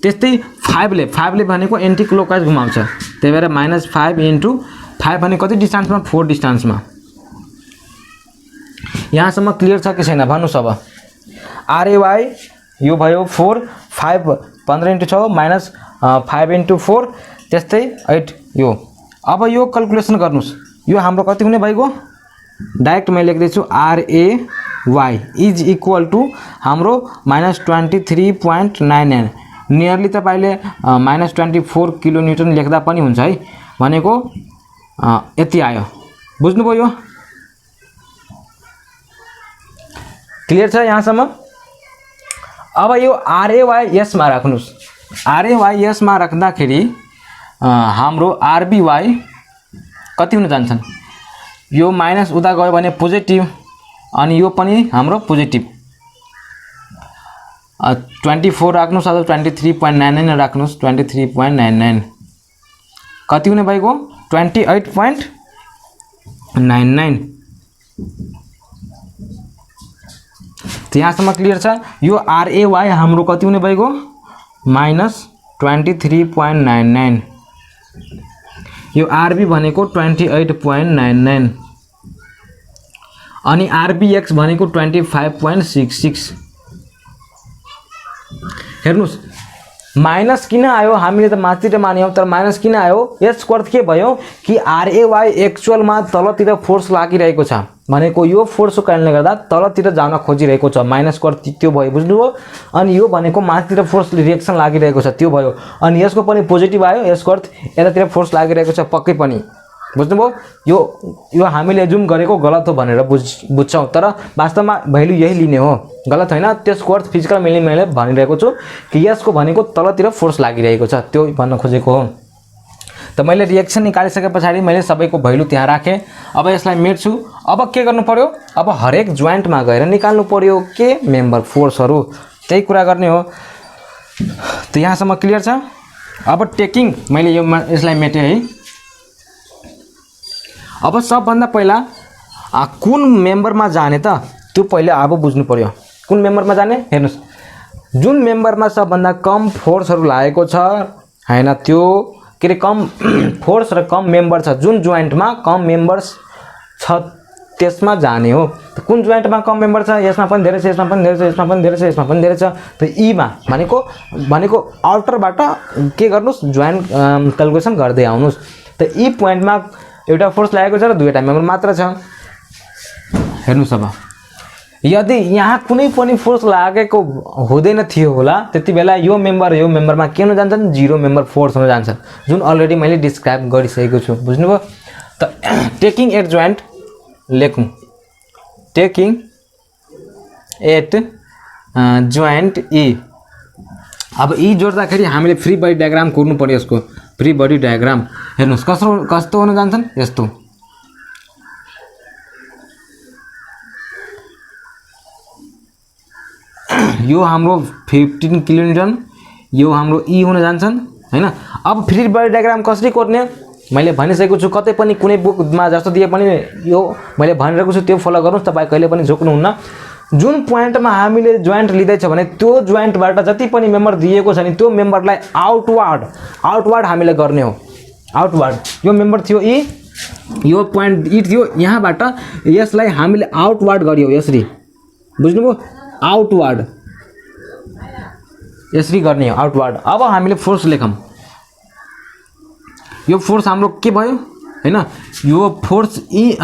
त्यस्तै 5 ले भनेको एन्टी क्लकवाइज घुमाउँछ। त्यही भएर -5 इन्टु 5 भने कति डिस्टेन्समा? 4 डिस्टेन्समा। यहाँसम्म क्लियर छ कि छैन भन्नुस्? अब RAY यो भयो 4, 5 15 इन्टु 6 माइनस 5 इन्टु 4, त्यस्तै 8 यो। अब यो क्याल्कुलेसन गर्नुस्। यो हाम्रो कति हुने भएको? डाइरेक्ट मैले लेख्दैछु RAY इज इक्वल टु हाम्रो -23.99। नियरली तपाईले -24 किलोन्युटन लेख्दा पनि हुन्छ है, भनेको यति आयो। बुझ्नुभयो? यो क्लियर छ यहाँसम्म? अब यो RAY यसमा राख्नुस्। RAY यसमा राख्दाखेरि हाम्रो RBY कति हुन जान्छन्? यो माइनस उता गयो भने पोजिटिभ, अनि यो पनि हाम्रो पोजिटिभ 24 राख्नुहोस् अथवा 23.99 राख्नुहोस् 23.99 कति हुने भएको 28.99 तो यहाँसम्म क्लियर छ। यो RAY हाम्रो कति हुने भएको -23.99 यो RB भनेको 28.99 अनि RBX भनेको 25.66 हेर्नुस् माइनस किन आयो हामीले त माथितिर मान्यौं तर माइनस किन आयो यसको अर्थ के भयो कि RAY एक्चुअलमा तलतिर फोर्स लागिरहेको छ भनेको यो फोर्सको कारणले गर्दा तलतिर जान खोजिरहेको छ माइनसको अर्थ त्यो भयो बुझ्नुभयो अनि यो भनेको माथितिर फोर्स रिएक्सन लागिरहेको छ त्यो भयो अनि यसको पनि पोजिटिभ आयो यसको अर्थ यतातिर फोर्स लागिरहेको छ पक्कै पनि बुझ्नुभयो यो हामीले जुम गरेको गलत हो भनेर बुझ्छौं तर वास्तवमा भ्यालु यही लिने हो गलत हैन त्यसको अर्थ फिजिकल मैले भनिरहेको छु कि यसको भनेको तलतिर फोर्स लागिरहेको छ त्यो भन्न खोजेको हो। त मैले रिएक्सन निकालिसकेपछि मैले सबैको भ्यालु त्यहाँ राखे अब यसलाई मेट्छु अब के गर्नु पर्यो अब हरेक जोइन्टमा गएर निकाल्नु पर्यो के मेम्बर फोर्सहरु त्यही कुरा गर्ने हो। त यहाँसम्म क्लियर छ। अब टेकिङ मैले यो यसलाई मेटे है। अब सबभन्दा पहिला कुन मेम्बरमा जाने त त्यो पहिले अब बुझ्नु पर्यो कुन मेम्बरमा जाने हेर्नुस् जुन मेम्बरमा सबभन्दा कम फोर्सहरु लागेको छ हैन त्यो के रे कम फोर्स र कम मेम्बर छ जुन जोइन्टमा कम मेम्बर्स छ त्यसमा जाने हो। त कुन जोइन्टमा कम मेम्बर छ यसमा पनि धेरै छ यसमा पनि धेरै छ यसमा पनि धेरै छ यसमा पनि धेरै छ त ई मा भनेको आउटरबाट के गर्नुस् जोइन्ट क्याल्कुलेसन गर्दै आउनुस्। त ई पोइन्टमा एउटा फोर्स लागेको छ र दुईटा मेम्बर मात्र छ हेर्नुस्। अब यदि यहाँ कुनै पनि फोर्स लागेको हुँदैन थियो होला त्यतिबेला यो मेम्बरमा के हुन जान्छन् जीरो मेम्बर फोर्स हुन जान्छ जुन अलरेडी मैले डिस्क्राइब गरिसकेको छु बुझ्नुभयो। त टेकिङ एट जोइन्ट लेखौं टेकिङ एट जोइन्ट ई। अब ई जोड्दाखेरि हामीले फ्री बडी डायग्राम कोर्नु पर्यो यसको फ्री बडी डायग्राम हेर्नुस् कस्तो हुन जान्छन् यस्तो यो हाम्रो 15 किलोन्यूटन यो हाम्रो ई हुन जान्छन् हैन। अब फ्री बडी डायग्राम कसरी कोर्ने मैले भनिसकेको छु कतै पनि कुनै बुकमा जस्तो दिए पनि यो मैले भनिरहेको छु त्यो फलो गर्नुस् तपाई कहिले पनि झुक्नुहुन्न। जुन पोइन्टमा हामीले जोइन्ट लिँदै छ भने त्यो जोइन्टबाट जति पनि मेम्बर दिएको छ नि त्यो मेम्बरलाई आउटवर्ड हामीले गर्ने हो आउटवर्ड। यो मेम्बर थियो ई यो पोइन्ट ई थियो यहाँबाट यसलाई हामीले आउटवर्ड गरियो यसरी बुझ्नुभयो आउटवर्ड यसरी गर्ने हो आउटवर्ड। अब हामीले फोर्स लेखौं यो फोर्स हाम्रो के भयो हैन यो फोर्स ई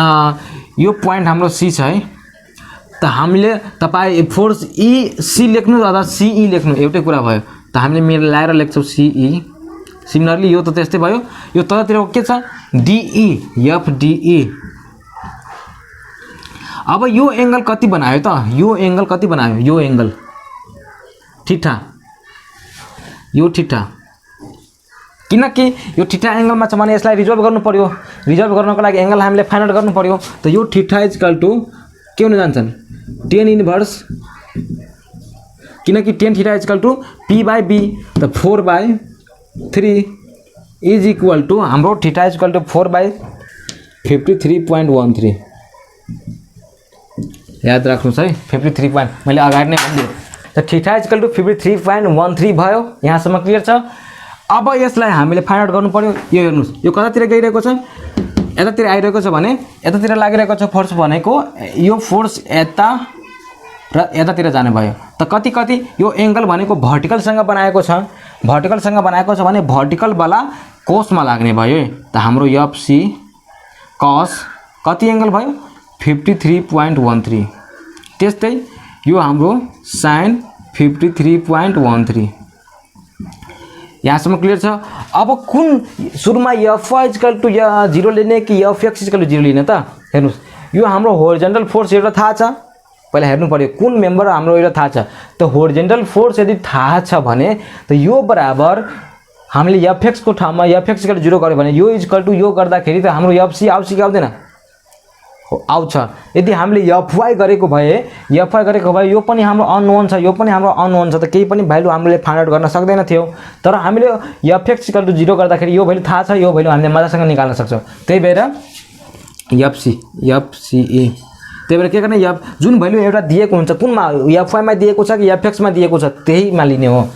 यो पोइन्ट हाम्रो सी छ है। त हामीले तपाई फोर्स ई सी लेख्नु अथवा सी ई लेख्नु एउटै कुरा भयो। त हामीले मिलाएर लेख्छौं सी ई। सिमिलरली यो त त्यस्तै भयो यो तलतिर के छ D E F D E. अब यो एंगल कति बनायो त यो एंगल कति बनायो यो एंगल थीटा यो थीटा किनकि यो थीटा एंगलमा छ भने यसलाई रिजल्भ गर्नु पर्यो रिजल्भ गर्नको लागि एंगल हामीले फाइन्ड आउट गर्नु पर्यो। त यो थीटा इक्वल टु के हुन जान्छन् tan इन्भर्स किनकि tan theta equal to p/b त 4/3 इज इक्वल टु हाम्रो थीटा इक्वल टु 4/53.13 याद राख्नुस् है 53 पॉइंट मैले अगाडि नै भनिदिए। त थीटा इक्वल टु 53.13 भयो यहाँसम्म क्लियर छ। अब यसलाई हामीले फाइन्ड आउट गर्नु पर्यो। यो हेर्नुस् यो कतातिर गइरहेको छ यतातिर आइरहेको छ भने यतातिर लागिरहेको छ फोर्स भनेको यो फोर्स यता र यतातिर जाने भयो। त कति यो एंगल भनेको भर्टिकल सँग बनाएको छ भने भर्टिकल वाला कोसमा लाग्ने भयो। त हाम्रो एफसी cos कति एंगल भयो 53.13 त्यस्तै यो हाम्रो sin 53.13 यहाँसम्म क्लियर छ। अब कुन सुरुमा fy इक्वल टु 0 लिने कि fx इक्वल टु 0 लिने त हेर्नुस् यो हाम्रो होरिजोन्टल फोर्स एउटा थाहा छ पहिला हेर्नु पर्यो कुन मेम्बर हाम्रो एउटा थाहा छ। त होरिजोन्टल फोर्स यदि थाहा छ भने त यो बराबर हामीले fx को ठाउँमा fx इक्वल टु 0 गर्यो भने यो इक्वल टु यो गर्दाखेरि त हाम्रो fc आउँछ कि आउँदैन आउँछ। यदि हामीले एफवाई गरेको भए यो पनि हाम्रो अननोन छ, यो पनि हाम्रो अननोन छ, त केही पनि भ्यालु हामीले फाइन्ड आउट गर्न सक्दैन थियो। तर हामीले एफएक्स इक्वल टु 0 गर्दाखेरि यो भ्यालु थाहा छ, यो भ्यालु हामीले मजासँग निकाल्न सक्छौँ। त्यही भएर एफसीई त्यही भएर के गर्ने, जुन भ्यालु एउटा दिएको हुन्छ, कुनमा एफवाईमा दिएको छ कि एफएक्समा दिएको छ त्यहीमा लिने हो।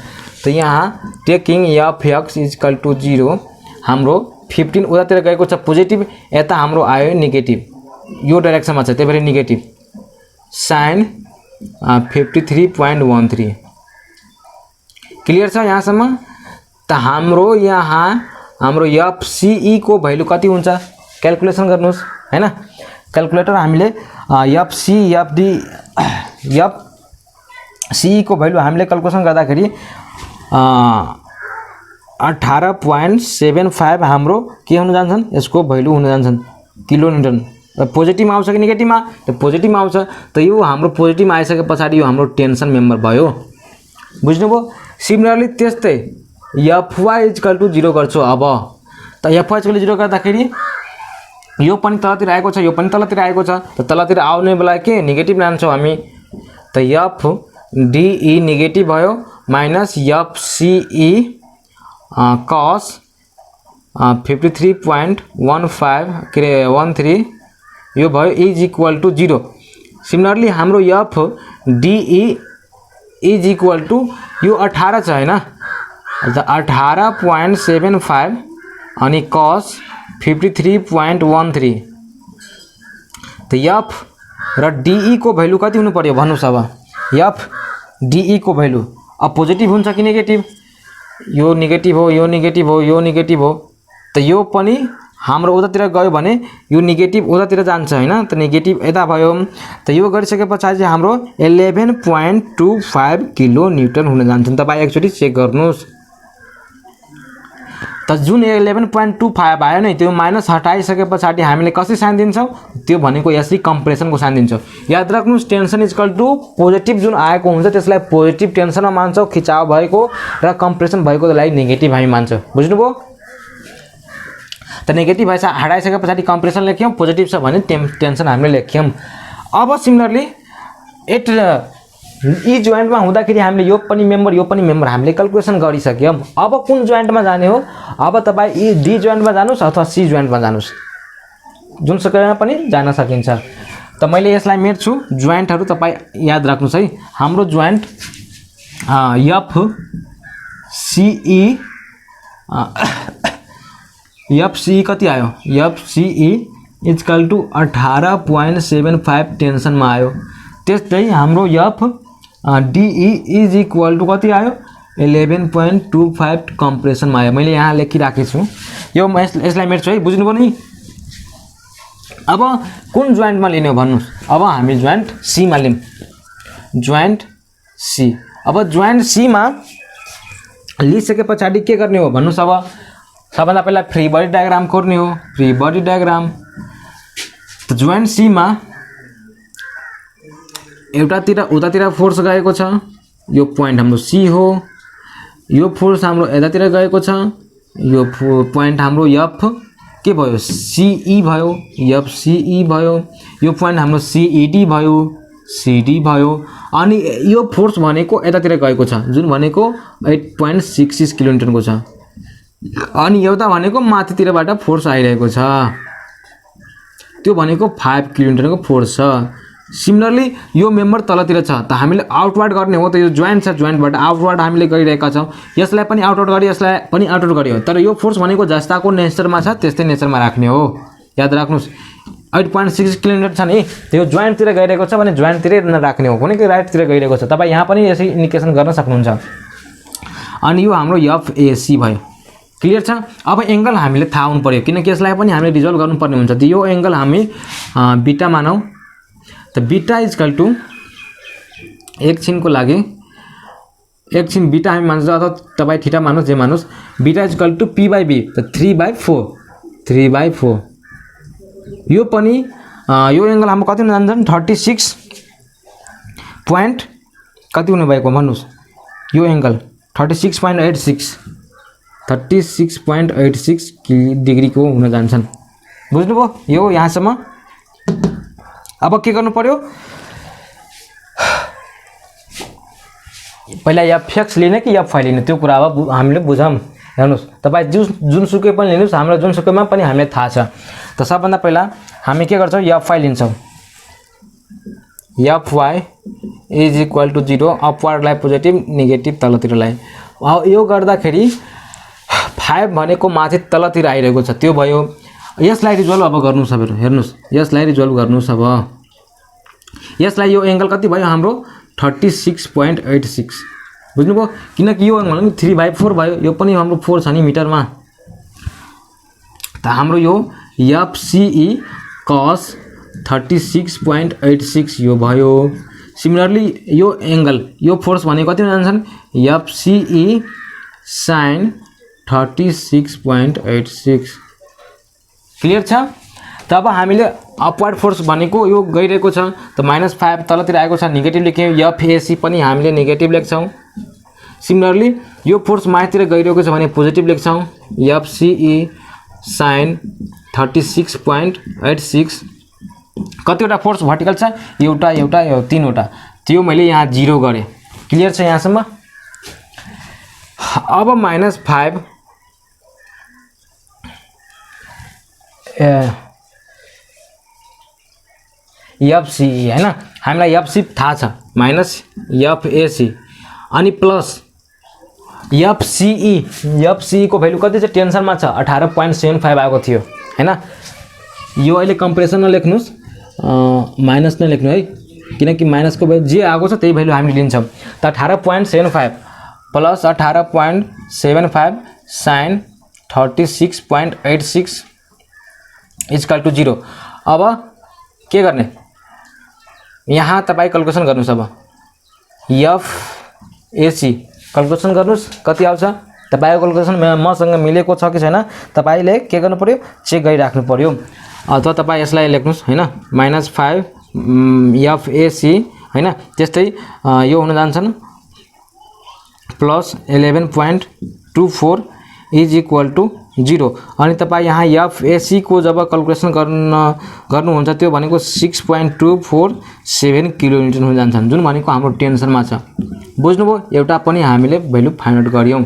त यहाँ टेकिङ एफएक्स इक्वल टु 0 हाम्रो 15 उतातिर गएको छ पोजिटिभ, यता हाम्रो आयो नेगेटिभ, यो डाइरेक्सनमा छ, त्यही भएर नेगेटिभ साइन 53.13। क्लियर छ यहाँसम्म? त हाम्रो एफसीई को भ्यालु कति हुन्छ क्याल्कुलेसन गर्नुहोस् हैन। क्याल्कुलेटर हामीले एफसीई को भ्यालु हामीले क्याल्कुलेसन गर्दाखेरि 18.75 हाम्रो के हुन जान्छन्, यसको भ्यालु हुन जान्छन् किलोन्युटन। पोजिटिभमा आउँछ कि नेगेटिभमा? त पोजिटिभमा आउँछ। त यो हाम्रो पोजिटिभमा आइसके पछाडि यो हाम्रो टेन्सन मेम्बर भयो, बुझ्नुभयो? सिमिलरली त्यस्तै एफवाई इक्वल टु 0 गर्छु। अब त एफवाई इक्वल टु 0 गर्दाखेरि यो पनि तलतिर आएको छ, यो पनि तलतिर आएको छ, त तलतिर आउने बेला के नेगेटिभ लान्छौँ हामी। त एफडीई नेगेटिभ भयो माइनस एफसीई कस 53.13 यो भयो इज इक्वल टु 0। सिमिलरली हाम्रो एफडीई इज इक्वल टु यो 18 छ हैन, 18.75 अनि कस 53.13। त एफ र डीई को भ्यालु कति हुनु पर्यो भन्नुस्? अब एफडीई को भ्यालु अब पोजिटिभ हुन्छ कि नेगेटिभ? यो नेगेटिभ हो, यो नेगेटिभ हो, यो नेगेटिभ हो। त यो पनि हाम्रो उतातिर गयो भने यो नेगेटिभ उतातिर जान्छ हैन, त नेगेटिभ यता भयो। त यो गरिसके पछाडि हाम्रो 11.25 किलो न्युटन हुन जान्छन्। तपाईँ एकचोटि चेक गर्नुहोस्। त जुन 11.25 आयो नि, त्यो माइनस हटाइसके पछाडि हामीले कसरी साइन दिन्छौँ? त्यो भनेको यसरी कम्प्रेसनको साइन दिन्छौँ। याद राख्नुहोस्, टेन्सन इक्वल टु पोजिटिभ जुन आएको हुन्छ त्यसलाई पोजिटिभ टेन्सनमा मान्छौँ, खिचाव भएको र कम्प्रेसन भएकोलाई नेगेटिभ हामी मान्छौँ, बुझ्नुभयो? त नेगेटिभ हटाइसके पछाडि कम्प्रेसन लेख्यौँ, पोजिटिभ छ भने टेन्सन हामीले लेख्यौँ। अब सिमिलरली ई जोइन्टमा हुँदाखेरि हामीले यो पनि मेम्बर हामीले क्याल्कुलेसन गरिसक्यौँ। अब कुन जोइन्टमा जाने हो? अब तपाईँ ई डी जोइन्टमा जानुस् अथवा सी जोइन्टमा जानुस्, जुनसुकैमा पनि जान सकिन्छ। त मैले यसलाई मेट्छु जोइन्टहरू, तपाईँ याद राख्नुहोस् है। हाम्रो जोइन्ट एफसीई कति आयो? एफसीई इक्वल टु 18.75 टेन्सनमा आयो। त्यस्तै हाम्रो एफडीई इज इक्वल टु कति आयो? 11.25 कम्प्रेसनमा आयो। मैले यहाँ लेखिराखेको छु, यो म यसलाई मेट्छु है, बुझ्नुभयो नि? अब कुन जोइन्टमा लिने हो भन्नुहोस्? अब हामी जोइन्ट सीमा लियौँ, जोइन्ट सी। अब जोइन्ट सीमा लिइसके पछाडि के गर्ने हो भन्नुहोस्? अब सबभन्दा पहिला फ्री बडी डायग्राम कोर्ने हो, फ्री बडी डायग्राम। त जोइन्ट सीमा एउटातिर उतातिर फोर्स गएको छ, यो पोइन्ट हाम्रो सी हो, यो फोर्स हाम्रो यतातिर गएको छ, यो पोइन्ट हाम्रो एफ के भयो? सीई भयो, एफसीई भयो। यो पोइन्ट हाम्रो सीईडी भयो, सीडी भयो। अनि यो फोर्स भनेको यतातिर गएको छ, जुन भनेको 8.66 किलोन्युटनको छ। अनि एउटा भनेको माथितिरबाट फोर्स आइरहेको छ, त्यो भनेको 5 किलोन्युटनको फोर्स छ। सिमिलरली यो मेम्बर तलतिर छ, त हामीले आउटवर्ड गर्ने हो। त यो जोइन्ट छ, जोइन्टबाट आउटवर्ड हामीले गरिरहेका छौँ। यसलाई पनि आउटवर्ड गऱ्यो, यसलाई पनि आउटवर्ड गऱ्यो। तर यो फोर्स भनेको जस्ताको नेचरमा छ त्यस्तै नेचरमा राख्ने हो। याद राख्नुहोस्, 8.6 किलोमिटर छ नि, त्यो जोइन्टतिर गइरहेको छ भने जोइन्टतिरै राख्ने हो, कुनै राइटतिर गइरहेको छ। तपाईँ यहाँ पनि यसरी इन्डिकेसन गर्न सक्नुहुन्छ। अनि यो हाम्रो एफएसी भयो। क्लियर छ? अब एङ्गल हामीले थाहा हुनु पर्यो, किनकि यसलाई पनि हामीले रिजल्भ गर्नुपर्ने हुन्छ। त यो एङ्गल हामी बिटा मानौँ। त बिटा इक्वल टु एकछिनको लागि एकछिन बिटा हामी मान्छौँ, अथवा तपाईँ थीटा मान्नुहोस्, जे मान्नुहोस्। Beta equal to P by B, त 3/4 यो पनि यो एङ्गल हाम्रो कति हुन जान्छ? 36 पोइन्ट कति हुने भएको भन्नुहोस्? यो एङ्गल 36.86 डिग्रीको हुन जान्छन्। बुझ्नुभयो यो यहाँसम्म? अब के गर्नु पर्यो, पहिला एफएक्स लिने कि एफ लिने त्यो कुरा अब हामीले बुझौँ। हेर्नुस् तपाईँ जुनसुकै पनि लिनुहोस्, हाम्रो जुनसुकैमा पनि हामीलाई थाहा छ। त सबभन्दा पहिला हामी के गर्छौँ, एफ लिन्छौँ। F Y is equal to 0, अपवर्डलाई पोजिटिभ नेगेटिभ तलतिरलाई। यो गर्दाखेरि 5 भनेको माथि तलतिर आइरहेको छ, त्यो भयो। यसलाई रिजल्भ अब गर्नु छ। हेर्नुस् यसलाई रिजल्भ गर्नु छ। अब यसलाई यो एंगल कति भयो हाम्रो 36.86 बुझ्नुभयो, किनकि यो एंगल 3/4 भयो, यो पनि हाम्रो 4 छ नि मिटरमा। त हाम्रो यो एफसीई cos 36.86 यो भयो। सिमिलरली यो एंगल यो फोर्स भनेको कति जान्छन्, एफसीई sin 36.86 क्लियर छ। तब हामीले अपवर्ड फोर्स भनेको यो गइरहेको छ, त -5 तलतिर आएको छ, नेगेटिभ लेख्यौँ। एफएसी पनि हामीले नेगेटिभ लेख्छौँ। सिमिलरली यो फोर्स माथितिर गइरहेको छ भने पोजिटिभ लेख्छौँ, एफसीई sin 36.86। कतिवटा फोर्स भर्टिकल छ, एउटा एउटा यो 3वटा, त्यो मैले यहाँ 0 गरेँ। क्लियर छ यहाँसम्म। अब -5 एफसीई हैन, हामीलाई एफसी थाहा छ, -एफएसी अनि प्लस एफसीई को भ्यालु कति छ, टेन्सनमा छ 18.75 आएको थियो हैन। यो अहिले कम्प्रेसनमा लेख्नुस्, माइनस नै लेख्नु है, किनकि माइनसको जे आएको छ त्यही भ्यालु हामी लिन्छौँ। त 18.75 प्लस 18.75 sin 36.86 इक्वल टू 0। अब के गर्ने, यहाँ तपाईँ क्याल्कुलेसन गर्नुस्। अब एफएसी क्याल्कुलेसन गर्नुस्, कति आउँछ तपाईको क्याल्कुलेसन मसँग मिलेको छ कि छैन तपाईले के गर्नु पर्यो, चेक गरिराख्नु पर्यो। अथवा तपाईँ यसलाई लेख्नुस् हैन, -5 एफएसी हैन। त्यस्तै यो हुन जान्छन् प्लस 11.24 इज इक्वल टू 0। अनि तपाईँ यहाँ एफएसी को जब क्याल्कुलेसन गर्नुहुन्छ त्यो भनेको 6.247 किलोन्युटन हुन जान्छन्, जुन भनेको हाम्रो टेन्सनमा छ। बुझ्नुभयो, एउटा पनि हामीले भ्यालु फाइन्ड आउट गर्यौं।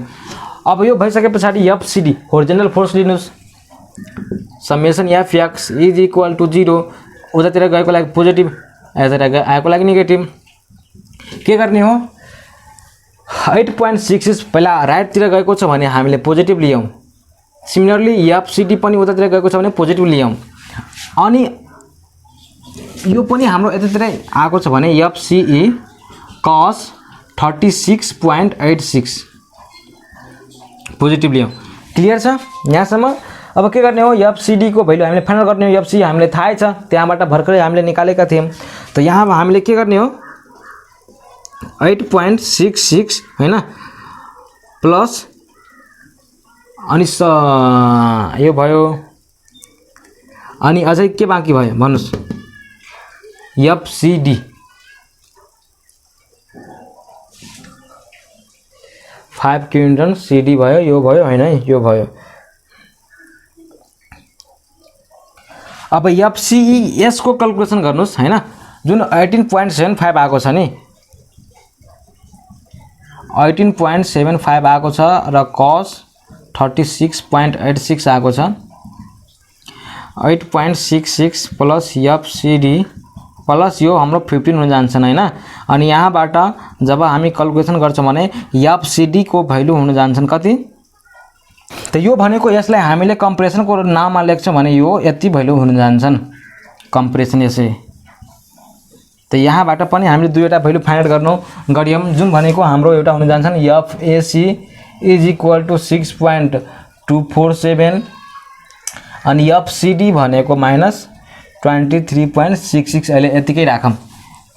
अब यो भइसकेपछि एफसीडी होरिजोनल फोर्स लिनुस्, summation FX is equal to 0। उतातिर गएको लागि पोजिटिभ, यतातिर आएको लागि नेगेटिभ। के गर्ने हो, 8.66 पहिला राइटतिर गएको छ भने हामीले पोजिटिभ लियौं। सिमिलरली एफसीडी पनि उतातिर गएको छ भने पोजिटिभ लियौं। अनि यो पनि हाम्रो यतातिर आएको छ भने एफसीई cos 36.86 पोजिटिभ लियौं। क्लियर छ यहाँसम्म। अब के गर्ने हो, एफसीडी को भ्यालु हामीले फाइनल गर्ने हो। एफसी हामीले थाहै छ, त्यहाँबाट भर्खरै हामीले निकालेका थियौं। त यहाँ हामीले के गर्ने हो, 8.66 हैन प्लस अनि यो भयो। अनि अझै के बाँकी भयो भन्नुस्, एफसीडी 5 किलोन्युटन, सीडी भयो, यो भयो हैन, यो भयो। अब एफसीई एस को क्याल्कुलेसन गर्नुस् हैन, जुन 18.75 आएको छ नि, 18.75 आएको छ र cos 36.86 आएको छ। 8.66 प्लस एफसीडी प्लस यो हाम्रो 15 हुन जान्छन् हैन। अनि यहाँबाट जब हामी क्याल्कुलेसन गर्छौं भने एफसीडी को भ्यालु हुन जान्छन् कति, त यो भनेको यसलाई हामीले कम्प्रेसन को नाममा लेख्छौं भने यो यति भ्यालु हुन जान्छन् कम्प्रेसन यसै। त यहाँबाट पनि हामीले दुईवटा भ्यालु फाइन्ड गर्यौं, जुन भनेको हाम्रो एउटा हुन जान्छन् एफएसी इज इक्वल टू 6.247 अनि एफसीडी भनेको -23.66। अहिले यतिकै राखौं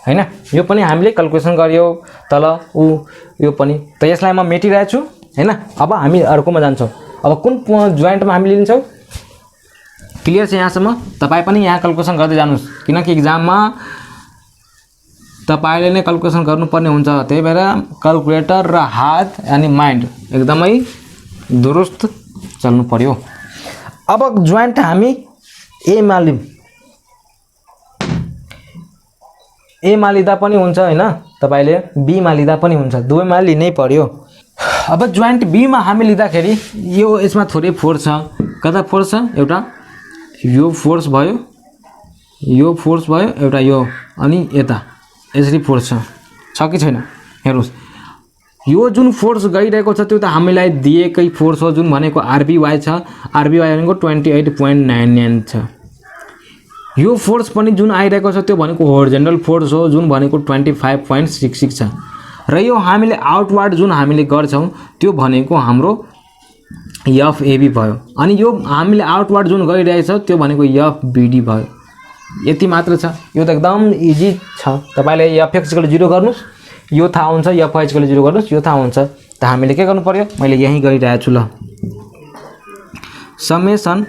हैन। यो पनि हामीले क्याल्कुलेसन गर्यौ तल यो पनि। त यसलाई म मेटिरहेको छु हैन। अब हामी अर्कोमा जान्छौं। अब कुन जोइन्टमा हामी लिन्छौं, क्लियर छ यहाँसम्म। तपाई पनि यहाँ क्याल्कुलेसन गर्दै जानुस्, किनकि एक्जाममा तपाईले नै क्याल्कुलेसन गर्नुपर्ने हुन्छ। त्यही भएर क्याल्कुलेटर र हात अनि माइन्ड एकदमै दुरुस्त चल्नु पर्यो। अब जोइन्ट हामी ए मा लियौं, एमा लिँदा पनि हुन्छ हैन, तपाईले बीमा लिँदा पनि हुन्छ, दुवैमा लिनै पर्यो। अब जोइन्ट बीमा हामी लिँदाखेरि यो यसमा थोरै फोर्स छ। कता फोर्स छ? एउटा यो फोर्स भयो, यो फोर्स भयो, एउटा यो, अनि यता यसरी फोर्स छ कि छैन? हेर्नुस्, यो जुन फोर्स गइरहेको छ त्यो त हामीलाई दिएकै फोर्स हो, जुन भनेको आरबीवाई छ। आरबीवाई भनेको 28.99 छ। यो फोर्स पनि जुन आइरहेको छ त्यो भनेको होरिजोन्टल फोर्स हो, जुन भनेको 25.66 छ। र यो हामीले आउटवर्ड जुन हामीले गर्छौं त्यो भनेको हाम्रो एफएबी भयो, अनि यो हामीले आउटवर्ड जुन गइरहेछ त्यो भनेको एफबीडी भयो। यति मात्र छ, यो त एकदम इजी छ। तपाईले एफएक्स = 0 गर्नुस्, यो थाहा हुन्छ, एफवाई = 0 गर्नुस्, यो थाहा हुन्छ। त हामीले के गर्नु पर्यो? मैले यही गरिरहेको छु ल। समेसन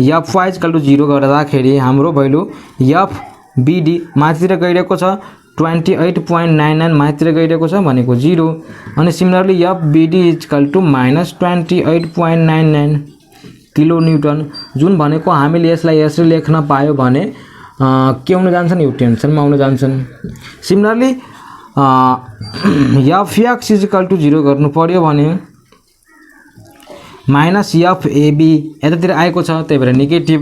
एफवाई = 0 गर्दाखेरि हाम्रो भ्यालु एफबीडी माथितिर गइरहेको छ 28.99, माथितिर गइरहेको छ भनेको 0, अनि सिमिलरली एफबीडी = -28.99 किलो न्यूटन, जुन भनेको हामीले यसलाई यसरी लेख्न पायो भने के हुन जान्छन्? यो टेन्सनमा आउन जान्छन्। सिमिलरली एफएक्स = 0 गर्नु पर्यो भने -एफएबी यतातिर आएको छ त्यही भएर नेगेटिभ,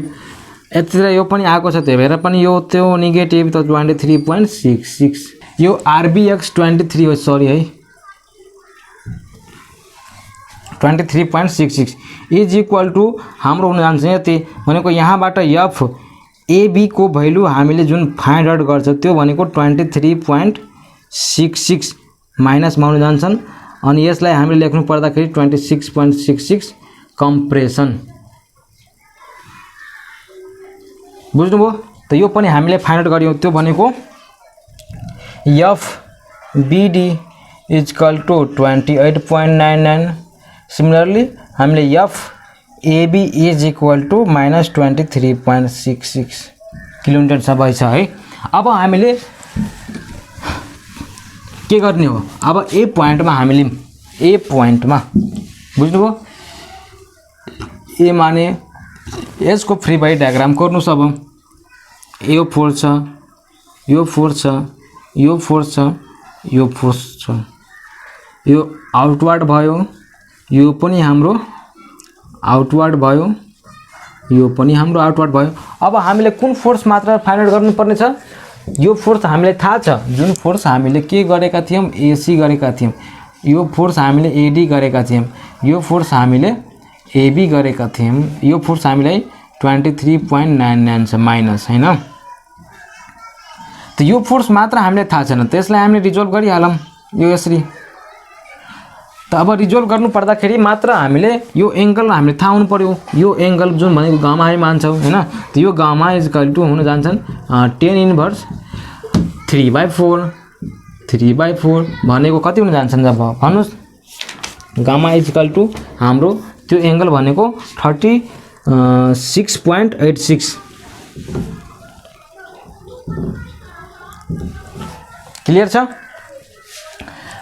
यतातिर यो पनि आएको छ त्यही भएर पनि यो त्यो नेगेटिभ, त 23.66। यो आरबीएक्स 23 हो, सरी है, 23.66 = हाम्रो हुन जान्छ यति, भनेको यहाँबाट एफएबी को भ्यालु हामीले जुन फाइन्ड आउट गर्छ त्यो भनेको 23.66 माइनसमा हुन जान्छन्, अनि यसलाई हामीले लेख्नु पर्दाखेरि 26.66 कम्प्रेसन। बुझ्नुभयो? त यो पनि हामीले फाइन्ड आउट गर्यौं, त्यो भनेको एफबीडी = 28.99। सिमिलरली हामीले एफएबी = -23.66 किलोमिटर छ भइछ है। अब हामीले के गर्ने हो? अब ए पोइन्टमा हामीले बुझ्नुभयो? ए माने यसको फ्री बडी डायग्राम गर्नुस्। अब यो फोर्स छ, यो फोर्स छ, यो फोर्स छ, यो फोर्स छ, यो आउटवर्ड भयो, यो पनि हाम्रो आउटवर्ड भयो, यो पनि हाम्रो आउटवर्ड भयो। अब हामीले कुन फोर्स मात्र फाइन्ड आउट गर्नुपर्ने छ? यो फोर्स हामीलाई थाहा छ, जुन फोर्स हामीले के गरेका थियौं? एसी गरेका थियौं। यो फोर्स हामीले एडी गरेका थियौं, यो फोर्स हामीले एबी गरेका थियौं, यो फोर्स हामीलाई 23.99 छ माइनस, हैन? त यो फोर्स मात्र हामीले थाहा छैन, त्यसलाई हामीले रिजल्भ गरिहालौं यो यसरी। त अब रिजल्भ गर्नु पर्दाखेरि मात्र हामीले यो एंगल हामीले थाहा हुनु पर्यो। यो एंगल जुन भनेको गामा आई मान्छौं, हैन? त यो गामा = हुन जान्छन् 10 - 3/4। 3/4 भनेको कति हुन जान्छन्? जब भन्नुस्, गामा = हाम्रो त्यो एंगल भनेको 36.86। क्लियर छ?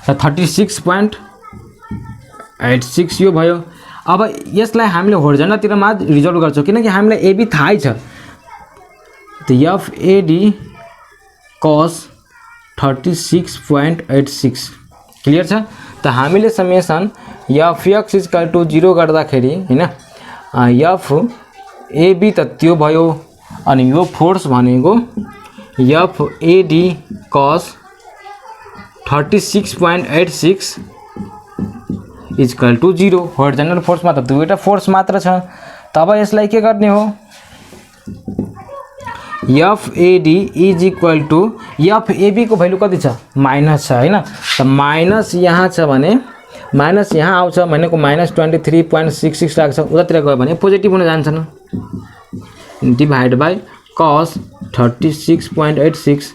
36.86 यो भयो। अब यसलाई हामीले होरिजोन्टलतिरमा रिजल्भ गर्छौं किनकि हामीलाई एबी थाहै छ। त एफएडी cos 36.86 क्लियर छ? त हामीले समेसन एफएक्स = 0 गर्दाखेरि, हैन, एफएबी त त्यो भयो, अनि यो फोर्स भनेको एफएडी cos 36.86 = 0। होरिजोन्टल फोर्समा त दुईटा फोर्स मात्र छ। तब यसलाई के गर्ने हो? एफएडी एफएबी को भ्यालु कति छ? माइनस छ, हैन? त माइनस यहाँ छ भने माइनस यहाँ आउँछ भनेको -23.66 लाग्छ, उतातिर गयो भने पोजिटिभ हुन जान्छन्, डिभाइड बाइ cos 36.86।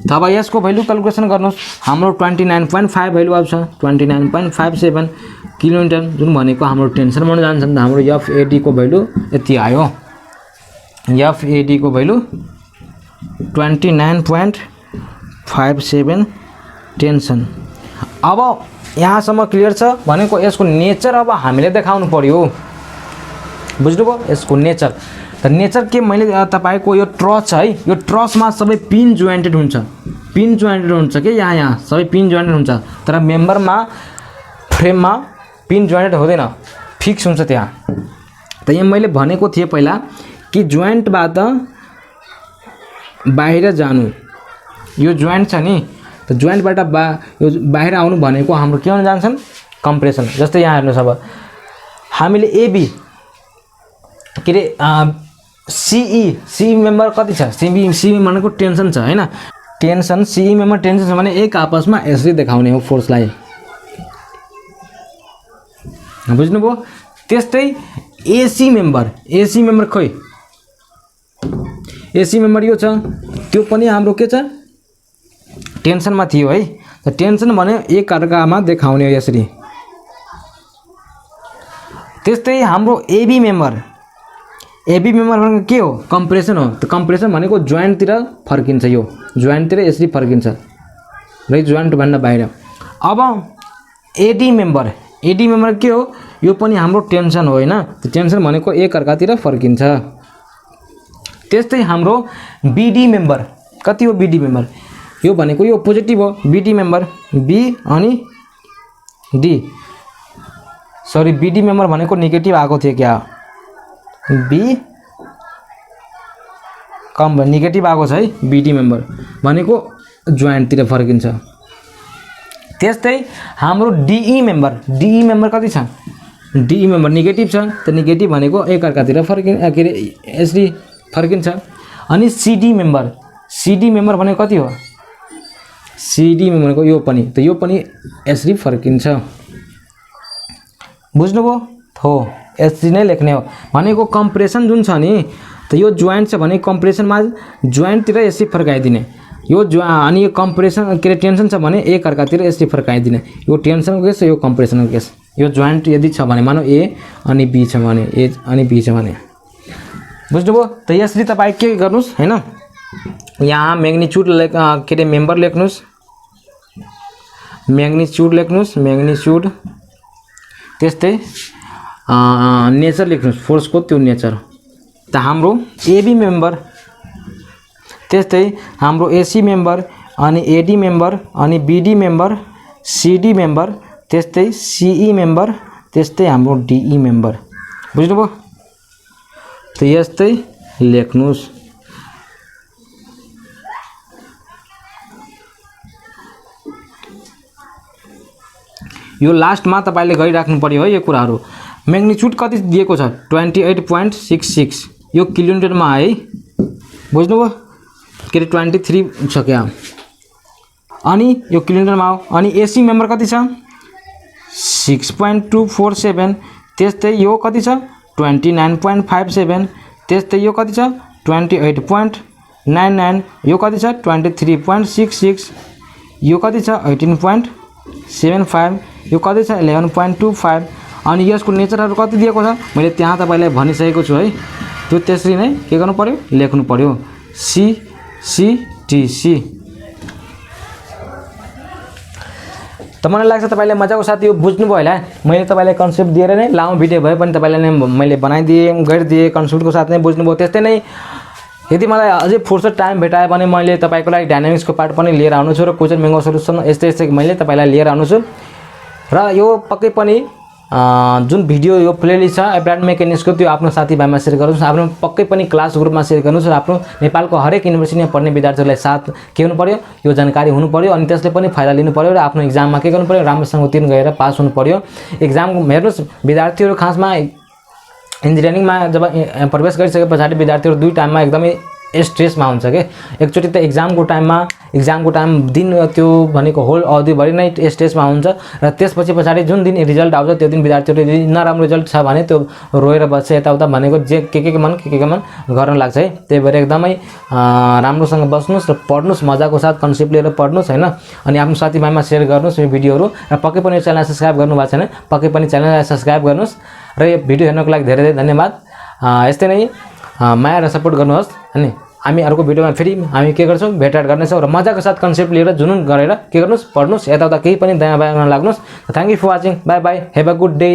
तब यसको भ्यालु क्याल्कुलेसन गर्नुस्, हाम्रो 29.5 भ्यालु आउँछ, 29.57 किलोमिटर, जुन भनेको हाम्रो टेन्सन हुन जान्छन्। हाम्रो एफएडी को भ्यालु यति आयो। एफएडी को भ्यालु 29.57 टेन्सन। अब यहाँसम्म क्लियर छ? भनेको यसको नेचर अब हामीले देखाउनु पर्यो। बुझ्नुभयो? यसको नेचर त नेचर के मैले तपाईको यो ट्रस छ है, यो ट्रसमा सबै पिन जोइन्टेड हुन्छ, पिन जोइन्टेड हुन्छ के यहाँ सबै पिन जोइन्टेड हुन्छ, तर मेम्बरमा फ्रेममा पिन जोइन्टेड हुँदैन, फिक्स हुन्छ त्यहाँ। त यहाँ मैले भनेको थिएँ पहिला कि जोइन्टबाट बाहिर जानु, यो जोइन्ट छ नि, त जोइन्टबाट यो बाहिर आउनु भनेको हाम्रो के हुन जान्छन्, कम्प्रेसन। जस्तै यहाँ हेर्नुहोस्, अब हामीले एबी के अरे सीई मेम्बर कति छ, सीई भनेको टेन्सन छ हैन, टेन्सन सीई मेम्बर टेन्सन छ भने एक आपसमा यसरी देखाउने हो फोर्सलाई, बुझ्नुभयो। त्यस्तै एसी मेम्बर खोइ एसी मेम्बर यो छ, त्यो पनि हाम्रो के छ, टेन्सनमा थियो है। त टेन्सन भने एक अर्कामा देखाउने हो यसरी। त्यस्तै हाम्रो एबी मेम्बर भनेको के हो, कम्प्रेसन हो। त कम्प्रेसन भनेको जोइन्टतिर फर्किन्छ, यो जोइन्टतिर यसरी फर्किन्छ र जोइन्ट भन्दा बाहिर। अब एडी मेम्बर के हो, यो पनि हाम्रो टेन्सन हो हैन, त टेन्सन भनेको एक अर्कातिर फर्किन्छ। त्यस्तै हाम्रो बीडी मेम्बर कति हो, बीडी मेम्बर यो भनेको यो पोजिटिभ हो, बीडी मेम्बर बी अनि डी, सरी बीडी मेम्बर भनेको नेगेटिभ आएको थियो क्या, बी कम नेगेटिभ आएको छ है, बीडी मेम्बर भनेको जोइन्टतिर फर्किन्छ। त्यस्तै हाम्रो डीई मेम्बर कति छ, डीई मेम्बर नेगेटिभ छ, त नेगेटिभ भनेको एक अर्कातिर फर्किन्छ, के अरे यसरी फर्किन्छ। अनि सीडी मेम्बर भनेको कति हो, सीडी मेम्बरको यो पनि, त यो पनि यसरी फर्किन्छ, बुझ्नुभयो हो, यसरी नै लेख्ने हो। भनेको कम्प्रेसन जुन छ नि, त यो जोइन्ट छ भने कम्प्रेसनमा जोइन्टतिर यसरी फर्काइदिने, यो अनि यो कम्प्रेसन के अरे टेन्सन छ भने एक अर्कातिर यसरी फर्काइदिने, यो टेन्सनको केस, यो कम्प्रेसनको केस। यो जोइन्ट यदि छ भने मानौ ए अनि बी छ भने, ए अनि बी छ भने, बुझ्नुभयो। त यसरी तपाईँ के गर्नुस् हैन, यहाँ म्याग्निट्युड के अरे मेम्बर लेख्नुस्, म्याग्निट्युड। त्यस्तै नेचर लेख्नुस्, फोर्सको त्यो नेचर। त हाम्रो एबी मेम्बर, त्यस्तै हाम्रो एसी मेम्बर अनि एडी मेम्बर अनि बीडी मेम्बर, सीडी मेम्बर, त्यस्तै सीई मेम्बर, त्यस्तै हाम्रो डीई मेम्बर, बुझ्नुभयो। त यस्तै लेख्नुस्। यो लास्टमा तपाईले गरिराख्नु पर्यो है यो कुराहरू। म्याग्निट्युड कति दिएको छ, 28.66, यो किलोमिटरमा है, बुझ्नुभयो, के अरे 23 छ क्या, अनि यो किलोमिटरमा हो। अनि एसी मेम्बर कति छ, 6.247, त्यस्तै यो कति छ, 29.57, त्यस्तै यो कति छ, 28.99, यो कति छ, 23.66, यो कति छ, 18.75, यो कति छ, 11.25। अनि यसको नेचरहरू कति दिएको छ मैले त्यहाँ तपाईलाई भनिसकेको छु है, त्यो त्यसरी नै के गर्नु पर्यो, लेख्नु पर्यो, CCTC। त मलाई लाग्छ तपाईले मजाको साथ यो बुझ्नुभयो होला। मैले तपाईलाई कन्सेप्ट दिएर नै लामो भिडियो भए पनि तपाईलाई नै मैले बनाइदिएँ, गरिदिएँ, कन्सेप्टको साथ नै बुझ्नुभयो। त्यस्तै नै यदि मलाई अझै फुर्सद टाइम भेटायो भने मैले तपाईको लागि डायनामिक्सको पार्ट पनि लिएर आउनु छु र क्वेशन मेङ्गो सल्युसन यस्तै मैले तपाईलाई लिएर आउनु छु। र यो पक्कै पनि जुन भिडियो यो प्लेलिस्ट छ एप्लाइड मेकानिक्सको त्यो आफ्नो साथीभाइमा सेयर गर्नुहोस्, आफ्नो पक्कै पनि क्लास ग्रुपमा सेयर गर्नुहोस्। र आफ्नो नेपालको हरेक युनिभर्सिटीमा पढ्ने विद्यार्थीहरूलाई साथ के हुनु पर्यो, यो जानकारी हुनु पर्यो, अनि त्यसले पनि फाइदा लिनु पर्यो र आफ्नो एक्जाममा के गर्नु पर्यो, राम्रोसँग उत्तीर्ण गएर पास हुनु पर्यो। एक्जाम हेर्नुहोस्, विद्यार्थीहरू खासमा इन्जिनियरिङमा जब प्रवेश गरिसके पछाडि विद्यार्थीहरू दुई टाइममा एकदमै स्ट्रेसमा हुन्छ के। एकचोटि त एक्जामको टाइम दिन त्यो भनेको होल अवधिभरि नै स्ट्रेसमा हुन्छ र त्यसपछि पछाडि जुन दिन रिजल्ट आउँछ त्यो दिन विद्यार्थीहरू यदि नराम्रो रिजल्ट छ भने त्यो रोएर बस्छ, यताउता भनेको जे के मन गर्न लाग्छ है। त्यही भएर एकदमै राम्रोसँग बस्नुहोस् र पढ्नुहोस्, मजाको साथ कन्सेप्ट लिएर पढ्नुहोस् हैन। अनि आफ्नो साथीभाइमा सेयर गर्नुहोस् यो भिडियोहरू, र पक्कै पनि यो च्यानल सब्स्क्राइब गर्नु भएको छैन पक्कै पनि च्यानललाई सब्स्क्राइब गर्नुहोस्। र यो भिडियो हेर्नको लागि धेरै धेरै धन्यवाद। यस्तै नै माया र सपोर्ट गर्नुहोस्। अनि हामी अर्को भिडियोमा फेरि हामी के गर्छौँ, भेटघाट गर्नेछौँ र मजाको साथ कन्सेप्ट लिएर जुनुन गरेर के गर्नुहोस्, पढ्नुहोस्, यताउता केही पनि दया बाया नलाग्नुहोस्। Thank you for watching, bye bye, have a good day.